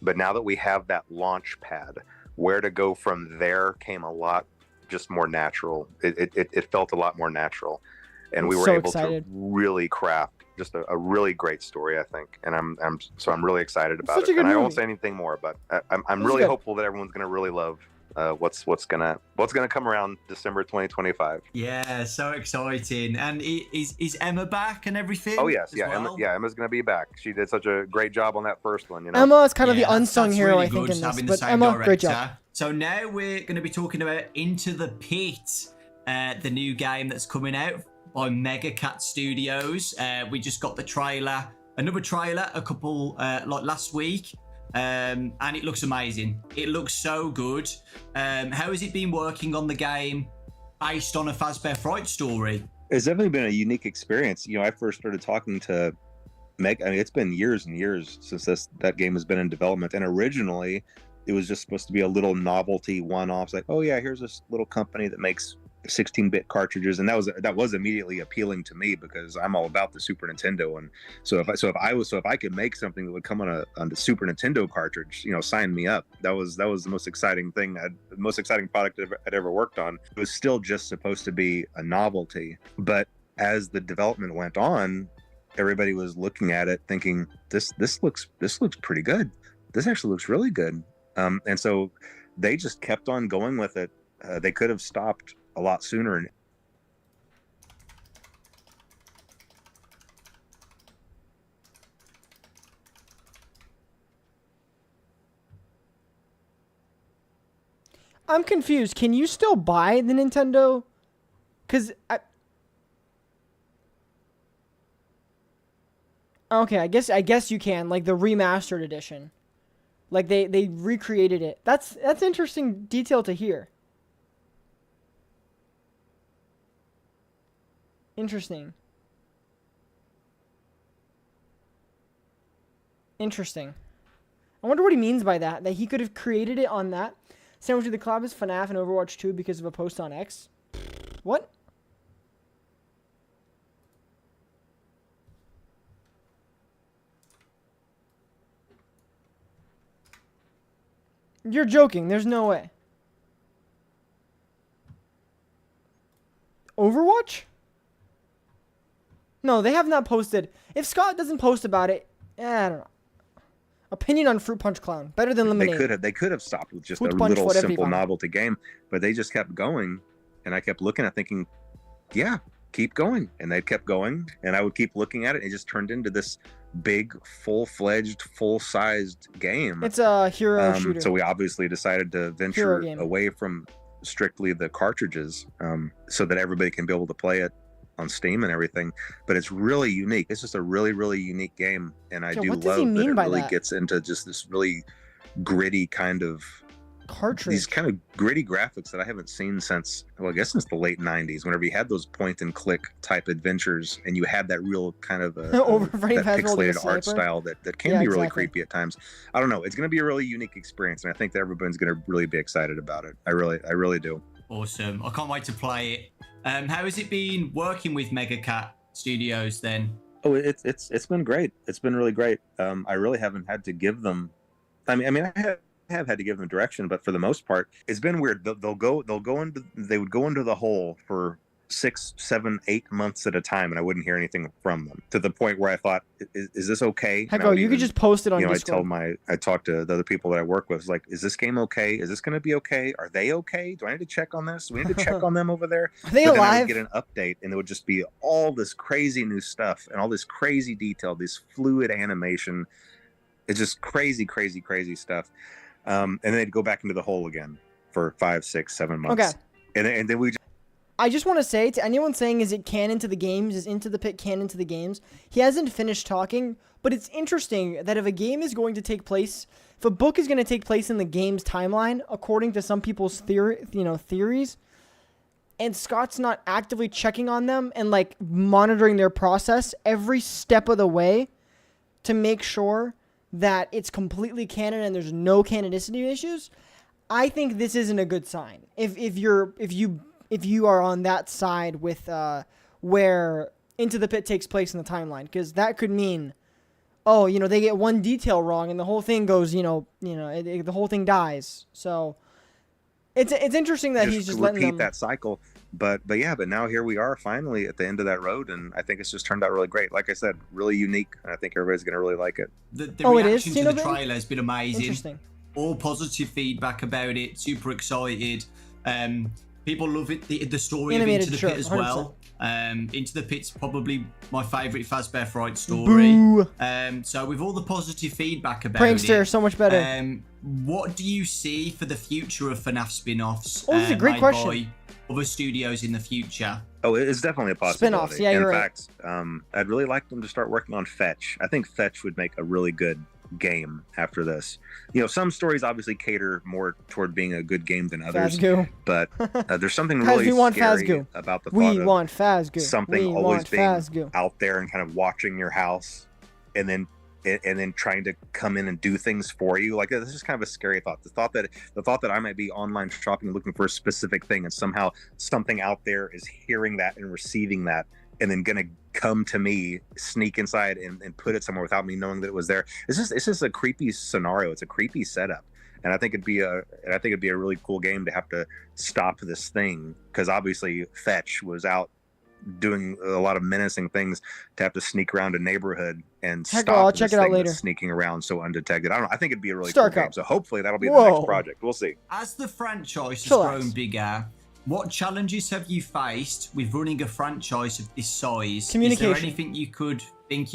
But now that we have that launch pad, where to go from there came a lot just more natural. It felt a lot more natural. And we were able to really craft just a really great story, I think. And I'm really excited about it. And I won't say anything more, but I'm really hopeful that everyone's going to really love what's gonna come around December 2025. Yeah, so exciting. And is Emma back and everything? Oh yes, yeah, well? Emma's gonna be back. She did such a great job on that first one. You know, Emma is kind of the unsung hero, really, I think, in this. But Emma, director. Great job. So now we're going to be talking about Into the Pit, the new game that's coming out by Mega Cat Studios. We just got the trailer, another trailer, a couple like last week. And it looks amazing. It looks so good. How has it been working on the game based on a Fazbear Frights story? It's definitely been a unique experience. You know, I first started talking to Meg. I mean, it's been years and years since that game has been in development. And originally, it was just supposed to be a little novelty one-off. It's like, oh yeah, here's this little company that makes 16-bit cartridges, and that was immediately appealing to me because I'm all about the Super Nintendo. And so if I could make something that would come on the Super Nintendo cartridge, you know, sign me up. That was the most exciting thing, the most exciting product I'd ever worked on. It was still just supposed to be a novelty, but as the development went on, everybody was looking at it thinking, this looks pretty good. This actually looks really good. And so they just kept on going with it. They could have stopped a lot sooner. I'm confused. Can you still buy the Nintendo? Because okay, I guess you can, like the remastered edition. Like they recreated it. That's interesting detail to hear. Interesting. I wonder what he means by that. That he could have created it on that. Sandwich with the collab is FNAF and Overwatch 2 because of a post on X. What? You're joking. There's no way. Overwatch? No, they have not posted. If Scott doesn't post about it, I don't know. Opinion on Fruit Punch Clown. Better than Lemonade. They could have stopped with just a little simple novelty game, but they just kept going, and I kept looking at thinking, yeah, keep going. And they kept going, and I would keep looking at it, and it just turned into this big, full-fledged, full-sized game. It's a hero shooter. So we obviously decided to venture away from strictly the cartridges, so that everybody can be able to play it on Steam and everything. But it's really unique. It's just a really, really unique game, and I do love that it really gets into just this really gritty kind of cartridge. These kind of gritty graphics that I haven't seen since, well, I guess since the late 90s, whenever you had those point and click type adventures and you had that real kind of that pixelated art style that can be really creepy at times. I don't know. It's going to be a really unique experience, and I think that everyone's going to really be excited about it. I really do. Awesome. I can't wait to play it. How has it been working with Mega Cat Studios then? Oh, it's been great. It's been really great. I really haven't had to give them. I mean, I have had to give them direction, but for the most part, it's been weird. They would go into the hole for 6, 7, 8 months at a time, and I wouldn't hear anything from them, to the point where I thought, is this okay? Heck, you could just post it on Discord. I talk to the other people that I work with, like, is this game okay? Is this going to be okay? Are they okay? Do I need to check on this? Do we need to check on them over there? Are they but then I alive? would get an update, and it would just be all this crazy new stuff and all this crazy detail, this fluid animation. It's just crazy, crazy, crazy stuff. And then they'd go back into the hole again for 5, 6, 7 months. Okay. And then we I just want to say to anyone saying, is it canon to the games? Is Into the Pit canon to the games? He hasn't finished talking, but it's interesting that if a game is going to take place, if a book is going to take place in the game's timeline, according to some people's theories, and Scott's not actively checking on them and like monitoring their process every step of the way to make sure that it's completely canon and there's no canonicity issues, I think this isn't a good sign. If you are on that side with where Into the Pit takes place in the timeline, because that could mean, oh, they get one detail wrong and the whole thing goes, the whole thing dies. So it's interesting that he's just letting them repeat that cycle. But now here we are finally at the end of that road, and I think it's just turned out really great. Like I said, really unique, and I think everybody's going to really like it. The reaction to the trailer has been amazing. Interesting. All positive feedback about it. Super excited. People love it. The story Animated, of Into the Pit as 100%. well. Into the Pit's probably my favourite Fazbear Frights story. Boo. So with all the positive feedback about Prankster, it, so much better. what do you see for the future of FNAF spin-offs? Oh, this is a great made question. by other studios in the future? Oh, it's definitely a possibility. Spin-offs, yeah, you're In right. fact, I'd really like them to start working on Fetch. I think Fetch would make a really good game after this. Some stories obviously cater more toward being a good game than others. Phasgoo. But there's something Guys, really we want scary Phasgoo. about the We thought of want Phasgoo. something We always want being Phasgoo. out there and kind of watching your house, and then trying to come in and do things for you. Like, this is kind of a scary thought. The thought that I might be online shopping looking for a specific thing, and somehow something out there is hearing that and receiving that, and then gonna come to me, sneak inside and put it somewhere without me knowing that it was there. It's just a creepy scenario. It's a creepy setup. And I think it'd be a really cool game to have to stop this thing, because obviously Fetch was out doing a lot of menacing things, to have to sneak around a neighborhood and Heck, stop I'll this check it out thing later. that's sneaking around so undetected. I don't know. I think it'd be a really Star cool game. Cup. So hopefully that'll be the Whoa. next project. We'll see. As the franchise has Chillax. grown bigger, what challenges have you faced with running a franchise of this size? Communication. Is there anything you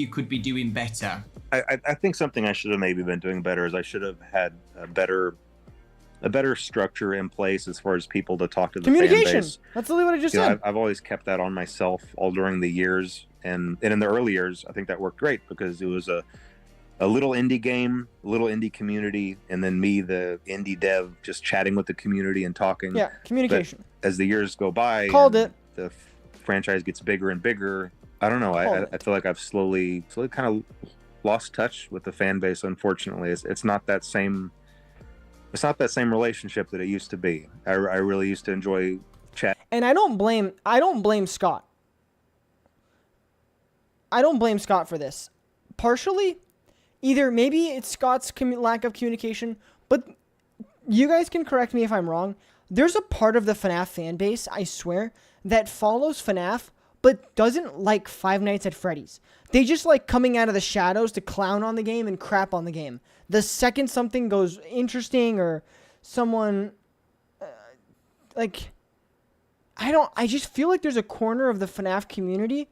could be doing better? I think something I should have maybe been doing better is I should have had a better structure in place as far as people to talk to the fan Communication. base. That's literally what I just You know, said. I've always kept that on myself all during the years, and in the early years, I think that worked great, because it was a little indie game, a little indie community, and then me, the indie dev, just chatting with the community and talking. Yeah, communication. But as the years go by, Called and it. the franchise gets bigger and bigger, I don't know. I feel like I've slowly kind of lost touch with the fan base. Unfortunately, it's not that same. It's not that same relationship that it used to be. I really used to enjoy chat. And I don't blame Scott. I don't blame Scott for this. Partially, either maybe it's Scott's lack of communication, but you guys can correct me if I'm wrong. There's a part of the FNAF fan base, I swear, that follows FNAF but doesn't like Five Nights at Freddy's. They just like coming out of the shadows to clown on the game and crap on the game. The second something goes interesting or someone I just feel like there's a corner of the FNAF community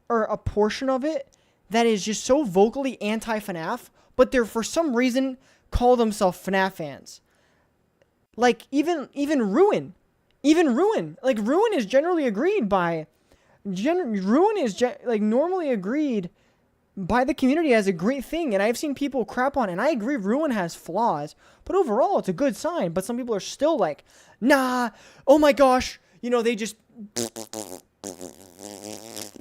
or a portion of it that is just so vocally anti-FNAF, but they're for some reason call themselves FNAF fans. Like even Ruin. Like Ruin is generally agreed by normally agreed by the community as a great thing, and I've seen people crap on it, and I agree Ruin has flaws, but overall it's a good sign. But some people are still like, nah, oh my gosh, they just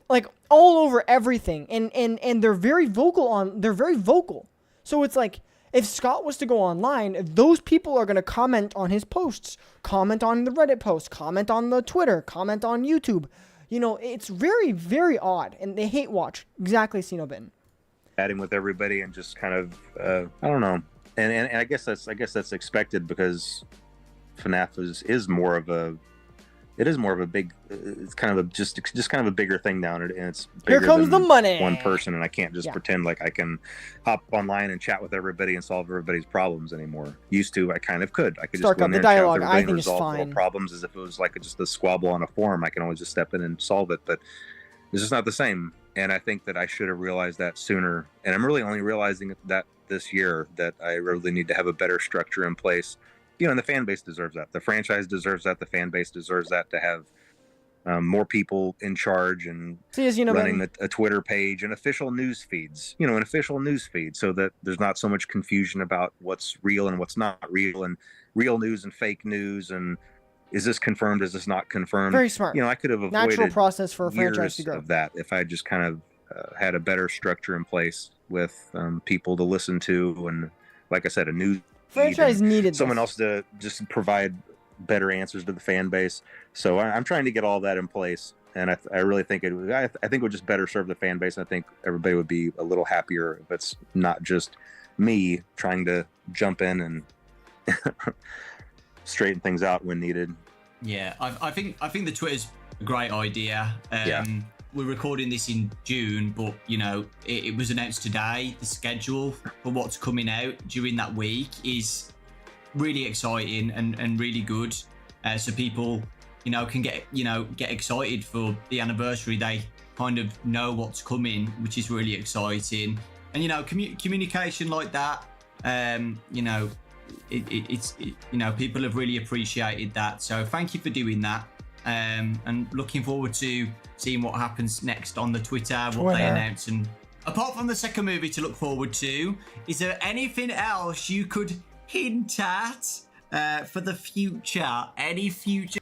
like all over everything, and they're very vocal. So it's like, if Scott was to go online, those people are going to comment on his posts, comment on the Reddit post, comment on the Twitter, comment on YouTube. It's very, very odd, and they hate watch. Exactly, Cinobin. Chatting with everybody and just kind of, I don't know. And I guess that's expected, because FNAF is more of a it is more of a big. It's kind of a just kind of a bigger thing down, and it's Here bigger comes than the money. one person, and I can't just Yeah. pretend like I can hop online and chat with everybody and solve everybody's problems anymore. Used to, I kind of could. I could just go in the there and chat dialogue, with I everybody and think, is resolve little fine. problems as if it was like just a squabble on a forum. I can always just step in and solve it, but it's just not the same. And I think that I should have realized that sooner. And I'm really only realizing that this year, that I really need to have a better structure in place. You know, and the fan base deserves that. The franchise deserves that. The fan base deserves that, to have more people in charge and See, as you know, running man, a Twitter page and official news feeds, you know, an official news feed, so that there's not so much confusion about what's real and what's not real, and real news and fake news, and is this confirmed, is this not confirmed? very smart. You know, I could have Natural avoided process for a franchise years to grow. of that if I just kind of had a better structure in place with people to listen to, and like I said, a news feed Franchise and needed someone this. else to just provide better answers to the fan base. So I'm trying to get all that in place, and I really think I think it would just better serve the fan base. I think everybody would be a little happier if it's not just me trying to jump in and straighten things out when needed. Yeah, I think the Twitter's a great idea. Yeah. We're recording this in June, but you know, it was announced today. The schedule for what's coming out during that week is really exciting and really good. So people, you know, can get excited for the anniversary. They kind of know what's coming, which is really exciting. And you know, communication like that, you know, it's you know, people have really appreciated that. So thank you for doing that. And looking forward to seeing what happens next on the Twitter, what they announce. And apart from the second movie to look forward to, is there anything else you could hint at for the future? Any future?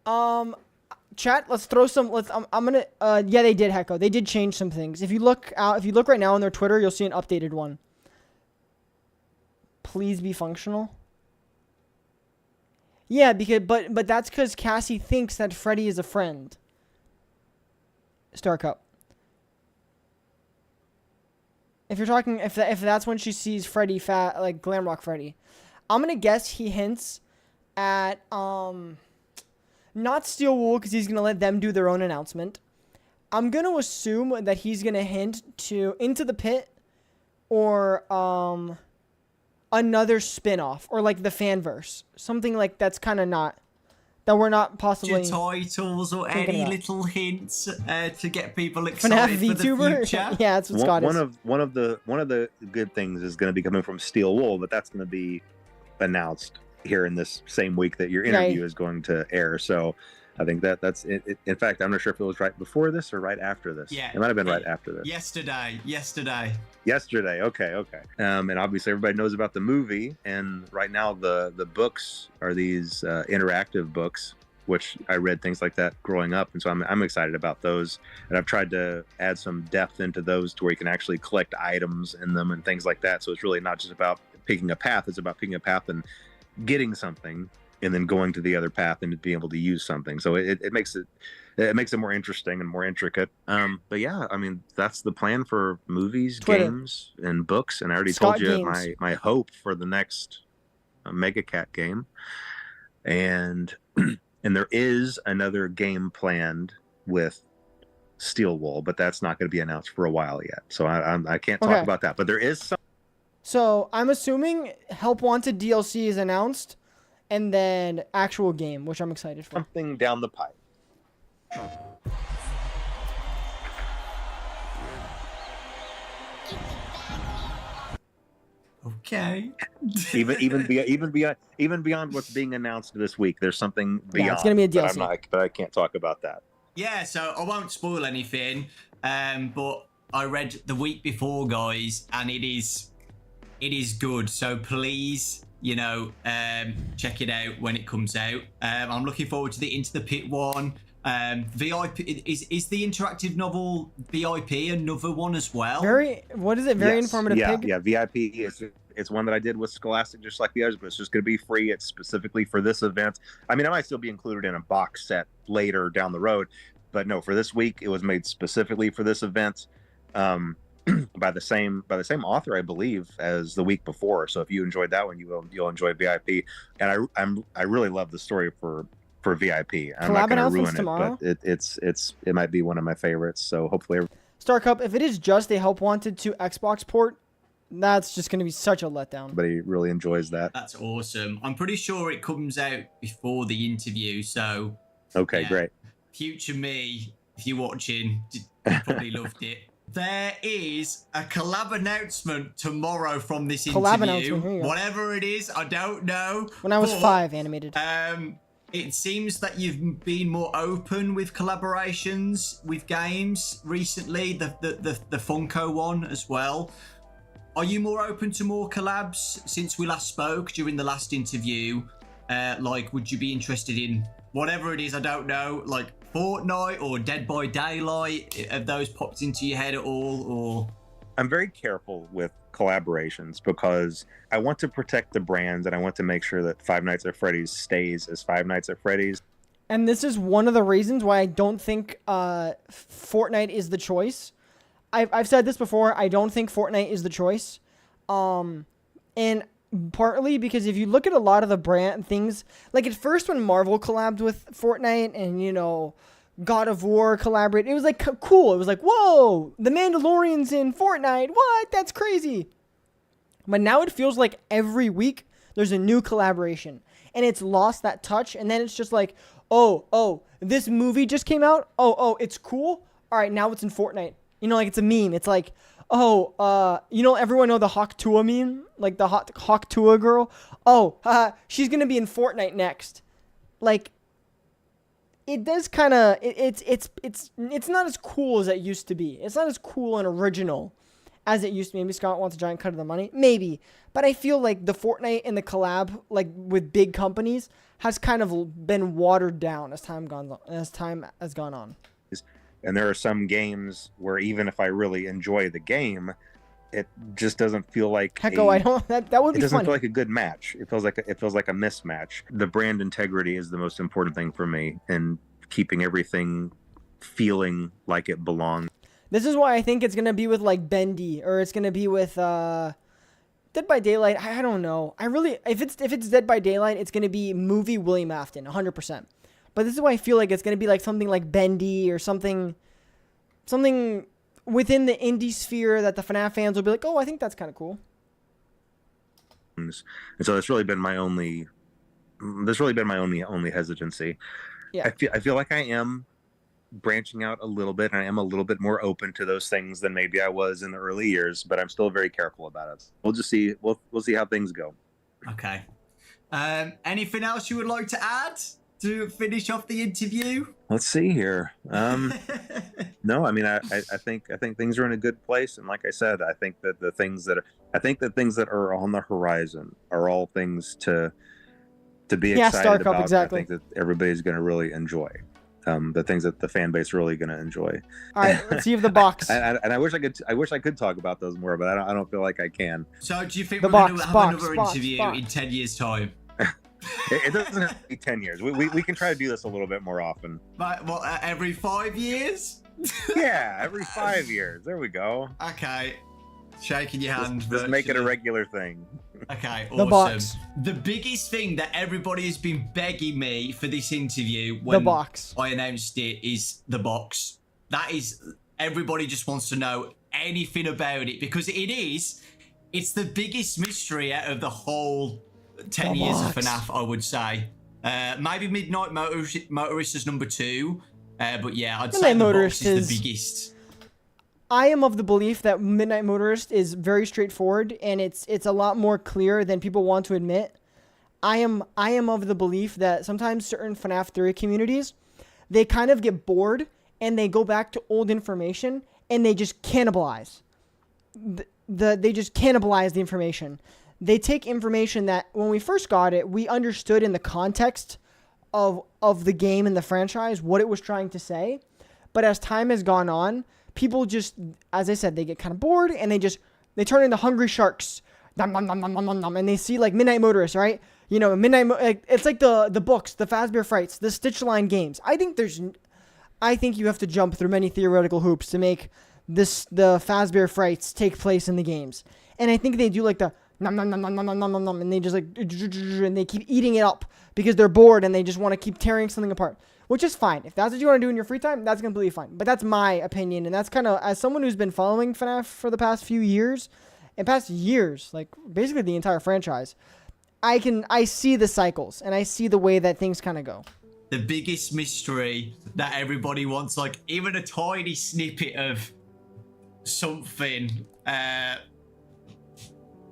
Chat, let's throw some. I'm gonna. Yeah, they did, Hecko. They did change some things. If you look right now on their Twitter, you'll see an updated one. Please be functional. Yeah, but that's because Cassie thinks that Freddy is a friend. Star Cup. If you're talking, if that's when she sees Freddy fat, like Glamrock Freddy, I'm gonna guess he hints at not Steel Wool, because he's gonna let them do their own announcement. I'm gonna assume that he's gonna hint to Into the Pit, or another spin-off, or like the Fanverse, something like that's kind of not. That we're not possibly titles or any little hints to get people FNAF excited for the VTuber. future. Yeah, that's what Scott is. One of the good things is going to be coming from Steel Wool, but that's going to be announced here in this same week that your interview is going to air. So I think that's it. In fact, I'm not sure if it was right before this or right after this. Yeah, it might have been right after this. Yesterday. Okay. And obviously everybody knows about the movie, and right now the books are these interactive books, which I read things like that growing up, and so I'm excited about those. And I've tried to add some depth into those to where you can actually collect items in them and things like that. So it's really not just about picking a path; it's about picking a path and getting something, and then going to the other path and being able to use something. So it makes it more interesting and more intricate. But yeah, I mean, that's the plan for movies, Twitter. games, and books. And I already Scott told you Games. my hope for the next Mega Cat game. And there is another game planned with Steel Wool, but that's not going to be announced for a while yet. So I can't talk about that. But there is some. So I'm assuming Help Wanted DLC is announced, and then actual game, which I'm excited for. Something down the pipe. Okay. even beyond what's being announced this week, there's something beyond. Yeah, it's gonna be a DLC. But I can't talk about that. Yeah, so I won't spoil anything, but I read the week before, guys, and it is good. So please, you know, check it out when it comes out. I'm looking forward to the Into the Pit one. VIP is the interactive novel VIP another one as well? Very informative. Yeah, Pig? yeah. VIP it's one that I did with Scholastic, just like the others, but it's just going to be free. It's specifically for this event. I mean, it might still be included in a box set later down the road, but no, for this week, it was made specifically for this event. By the same author, I believe, as the week before. So if you enjoyed that one, you'll enjoy VIP. And I really love the story for for VIP. I'm Collab not going to announcements ruin tomorrow? it, but it might be one of my favorites. So hopefully, Star Cup, if it is just a Help Wanted to Xbox port, that's just going to be such a letdown. everybody really enjoys that. That's awesome. I'm pretty sure it comes out before the interview, so Okay, yeah. great. Future me, if you're watching, probably loved it. There is a collab announcement tomorrow from this Collab interview. announcement, here you go. Whatever it is, I don't know. When I was But, 5, animated. It seems that you've been more open with collaborations with games recently. The Funko one as well. Are you more open to more collabs since we last spoke during the last interview? Like, would you be interested in whatever it is? I don't know, like Fortnite or Dead by Daylight. Have those popped into your head at all? Or I'm very careful with collaborations because I want to protect the brands and I want to make sure that Five Nights at Freddy's stays as Five Nights at Freddy's. And this is one of the reasons why I don't think Fortnite is the choice. I've said this before. I don't think Fortnite is the choice. And partly because if you look at a lot of the brand things, like at first when Marvel collabed with Fortnite and, you know, God of War collaborated, it was like cool. It was like, whoa, the Mandalorian's in Fortnite. What? That's crazy. But now it feels like every week there's a new collaboration and it's lost that touch. And then it's just like, oh, this movie just came out. Oh, it's cool. All right, now it's in Fortnite. You know, like it's a meme. It's like, you know, everyone know the Hawk Tua meme? Like the Hawk Tua girl? She's going to be in Fortnite next. Like, it does kind of, it's not as cool as it used to be. It's not as cool and original as it used to be. Maybe Scott wants a giant cut of the money. Maybe. But I feel like the Fortnite and the collab, like with big companies, has kind of been watered down as time has gone on. And there are some games where even if I really enjoy the game, it just doesn't feel like that would be it doesn't funny. feel like a good match. It feels like a mismatch. The brand integrity is the most important thing for me, and keeping everything feeling like it belongs. This is why I think it's gonna be with like Bendy, or it's gonna be with Dead by Daylight. I don't know. If it's Dead by Daylight, it's gonna be movie William Afton, 100%. But this is why I feel like it's gonna be like something like Bendy or something within the indie sphere that the FNAF fans will be like, oh, I think that's kind of cool. And so that's really been my only hesitancy. Yeah. I feel like I am branching out a little bit, and I am a little bit more open to those things than maybe I was in the early years, but I'm still very careful about it. We'll just see. We'll see how things go. okay. Anything else you would like to add to finish off the interview? Let's see here. No, I mean, I think things are in a good place, and like I said, I think that the things that are on the horizon are all things to be excited Star Cup, about. exactly. I think that everybody's going to really enjoy. The things that the fan base really going to enjoy. All right, let's see if the box. And I wish I could talk about those more, but I don't feel like I can. So do you think The we're going to box, have box, another box, interview box. in 10 years' time? It doesn't have to be 10 years. We can try to do this a little bit more often. But what, every 5 years? Yeah, every 5 years. There we go. Okay. Shaking your hand. Just make it a virtually. regular thing. Okay, awesome. The box. The biggest thing that everybody has been begging me for this interview The when box. I announced it is the box. That is, everybody just wants to know anything about it because it's the biggest mystery out of the whole 10 years of box. FNAF, I would say. Maybe Midnight Motorist is number 2. But yeah, I'd say Midnight the Motorist box is is- the biggest. I am of the belief that Midnight Motorist is very straightforward and it's a lot more clear than people want to admit. I am of the belief that sometimes certain FNAF theory communities, they kind of get bored and they go back to old information and they just cannibalize. They just cannibalize the information. They take information that when we first got it, we understood in the context of the game and the franchise what it was trying to say. But as time has gone on, people just, as I said, they get kind of bored and they turn into hungry sharks. Nom, nom, nom, nom, nom, nom, nom, and they see like Midnight Motorist, right? You know, it's like the books, the Fazbear Frights, the Stitch Line games. I think you have to jump through many theoretical hoops to make the Fazbear Frights take place in the games. And I think they do like the nom nom nom nom nom nom nom nom nom, and they just like and they keep eating it up because they're bored and they just want to keep tearing something apart, which is fine. If that's what you want to do in your free time, that's completely fine. But that's my opinion, and that's kind of, as someone who's been following FNAF for the past few years, like basically the entire franchise, I see the cycles and I see the way that things kind of go. The biggest mystery that everybody wants, like even a tiny snippet of something.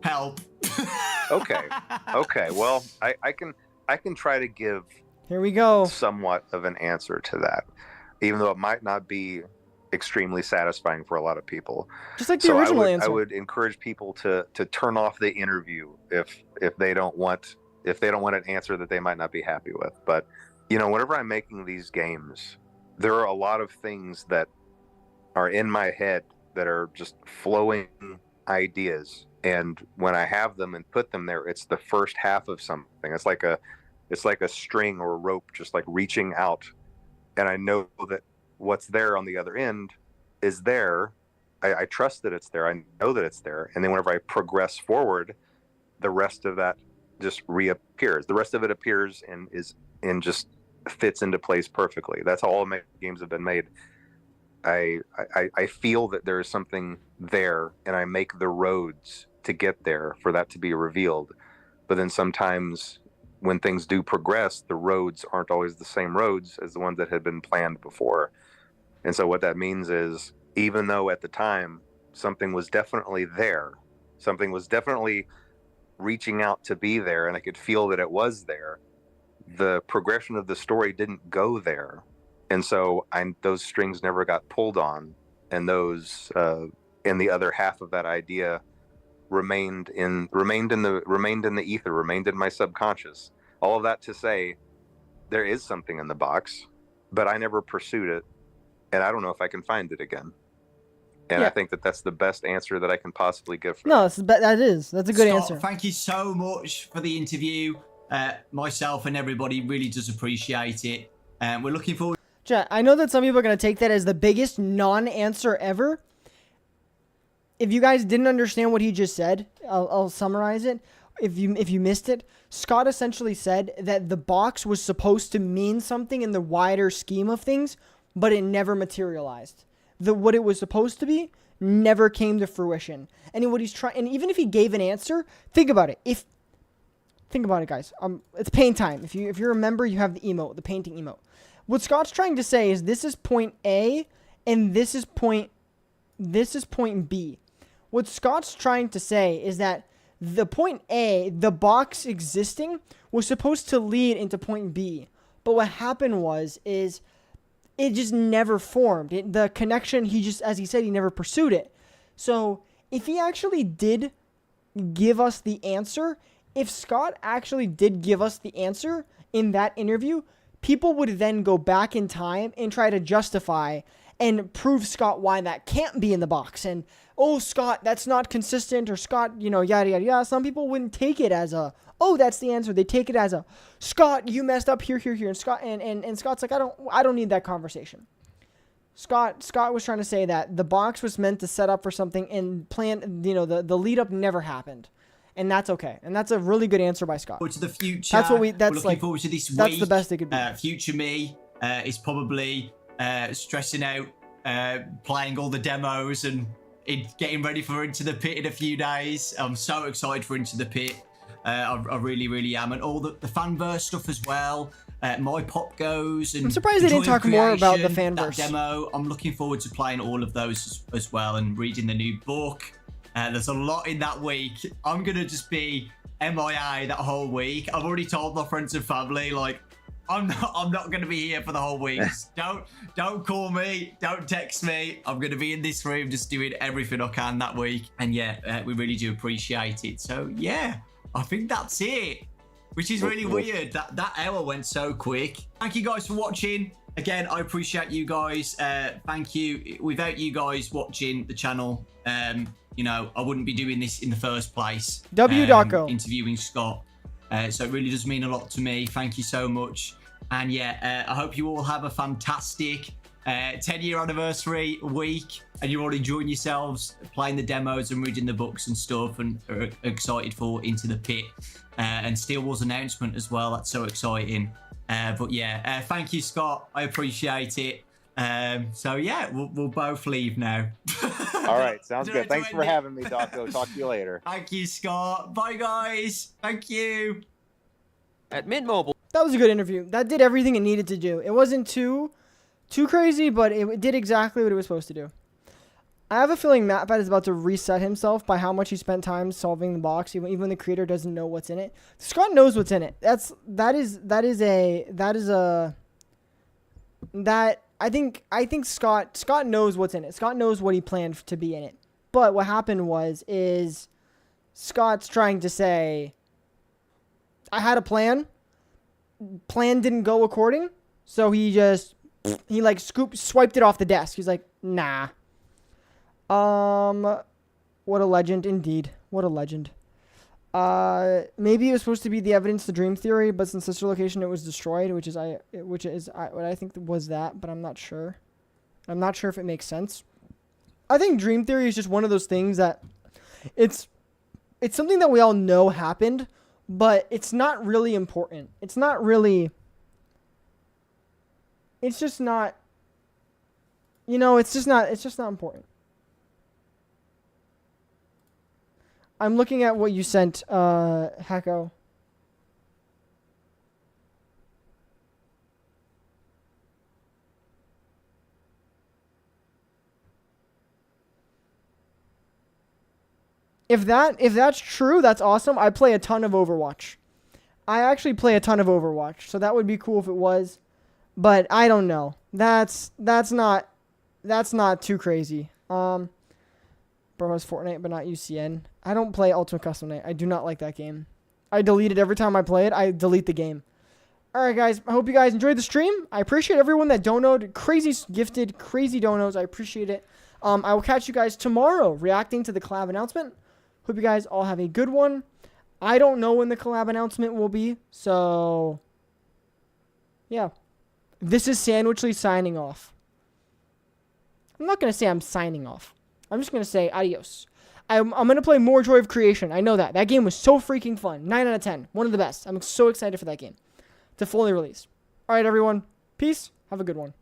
Help. Okay. Well, I can try to give Here we go. somewhat of an answer to that, even though it might not be extremely satisfying for a lot of people. Just like the original answer. I would encourage people to turn off the interview if they don't want an answer that they might not be happy with. But whenever I'm making these games, there are a lot of things that are in my head that are just flowing ideas, and when I have them and put them there, it's the first half of something. It's like a string or a rope just like reaching out, and I know that what's there on the other end is there. I trust that it's there. I know that it's there. And then whenever I progress forward, the rest of that just reappears. The rest of it appears and just fits into place perfectly. That's how all my games have been made. I feel that there is something there, and I make the roads to get there for that to be revealed. But then sometimes when things do progress, the roads aren't always the same roads as the ones that had been planned before. And so what that means is, even though at the time something was definitely there, something was definitely reaching out to be there, and I could feel that it was there, the progression of the story didn't go there. And so those strings never got pulled on, and those and the other half of that idea remained in the ether, remained in my subconscious. All of that to say, there is something in the box, but I never pursued it, and I don't know if I can find it again. And I think that that's the best answer that I can possibly give for that's a good Scott, answer. Thank you so much for the interview. Myself and everybody really does appreciate it. We're looking forward. Chat, I know that some people are going to take that as the biggest non-answer ever. If you guys didn't understand what he just said, I'll summarize it. If you missed it, Scott essentially said that the box was supposed to mean something in the wider scheme of things, but it never materialized. What it was supposed to be never came to fruition. And what he's trying, and even if he gave an answer, think about it. Think about it, guys. It's paint time. If you remember, you have the emote, the painting emote. What Scott's trying to say is this is point A, and this is point B. What Scott's trying to say is that the point A, the box existing, was supposed to lead into point B. But what happened is it just never formed. The connection, as he said, he never pursued it. So if he actually did give us the answer, if Scott actually did give us the answer in that interview, people would then go back in time and try to justify and prove Scott why that can't be in the box. And, oh, Scott, that's not consistent, or Scott, yada, yada, yada. Some people wouldn't take it as that's the answer. They take it as Scott, you messed up here. And Scott, and Scott's like, I don't need that conversation. Scott was trying to say that the box was meant to set up for something and plan, the lead up never happened. And that's okay. And that's a really good answer by Scott. Forward to the future. That's what we're looking forward to this week. That's the best it could be. Future me is probably stressing out, playing all the demos and getting ready for Into the Pit in a few days. I'm so excited for Into the Pit. I really, really am. And all the fanverse stuff as well. My pop goes. And I'm surprised they didn't talk more about the that fanverse demo. I'm looking forward to playing all of those as well and reading the new book. There's a lot in that week. I'm going to just be MIA that whole week. I've already told my friends and family, like, I'm not going to be here for the whole week. Don't call me. Don't text me. I'm going to be in this room just doing everything I can that week. And yeah, we really do appreciate it. So yeah, I think that's it, which is really weird. That hour went so quick. Thank you guys for watching. Again, I appreciate you guys. Thank you. Without you guys watching the channel, I wouldn't be doing this in the first place. W.co. Interviewing Scott. So it really does mean a lot to me. Thank you so much. And yeah, I hope you all have a fantastic 10-year anniversary week, and you're all enjoying yourselves playing the demos and reading the books and stuff, and are excited for Into the Pit and Steel Wars announcement as well. That's so exciting. But yeah, thank you, Scott. I appreciate it. So yeah, we'll both leave now. All right, sounds good. Thanks for having me, Docco. Talk to you later. Thank you, Scott. Bye, guys. Thank you. At Mint Mobile. That was a good interview. That did everything it needed to do. It wasn't too crazy, but it did exactly what it was supposed to do. I have a feeling MatPat is about to reset himself by how much he spent time solving the box, even when the creator doesn't know what's in it. Scott knows what's in it. I think Scott knows what's in it. Scott knows what he planned to be in it. But what happened is Scott's trying to say, I had a plan. Plan didn't go according, so he swiped it off the desk. He's like, nah. What a legend indeed. What a legend. Maybe it was supposed to be the evidence to dream theory, but since sister location it was destroyed, which is what I think was that, but I'm not sure. I'm not sure if it makes sense. I think dream theory is just one of those things that it's something that we all know happened, but it's not really important. It's just not important. I'm looking at what you sent, Hecko. If that's true, that's awesome. I play a ton of Overwatch. I actually play a ton of Overwatch, so that would be cool if it was. But I don't know. That's not too crazy. Bro has Fortnite, but not UCN. I don't play Ultimate Custom Night. I do not like that game. I delete it every time I play it. I delete the game. All right, guys. I hope you guys enjoyed the stream. I appreciate everyone that donated. Crazy gifted, crazy donos. I appreciate it. I will catch you guys tomorrow reacting to the collab announcement. Hope you guys all have a good one. I don't know when the collab announcement will be, so yeah. This is Sandwichly signing off. I'm not going to say I'm signing off. I'm just going to say adios. I'm going to play more Joy of Creation. I know that. That game was so freaking fun. 9 out of 10. One of the best. I'm so excited for that game to fully release. All right, everyone. Peace. Have a good one.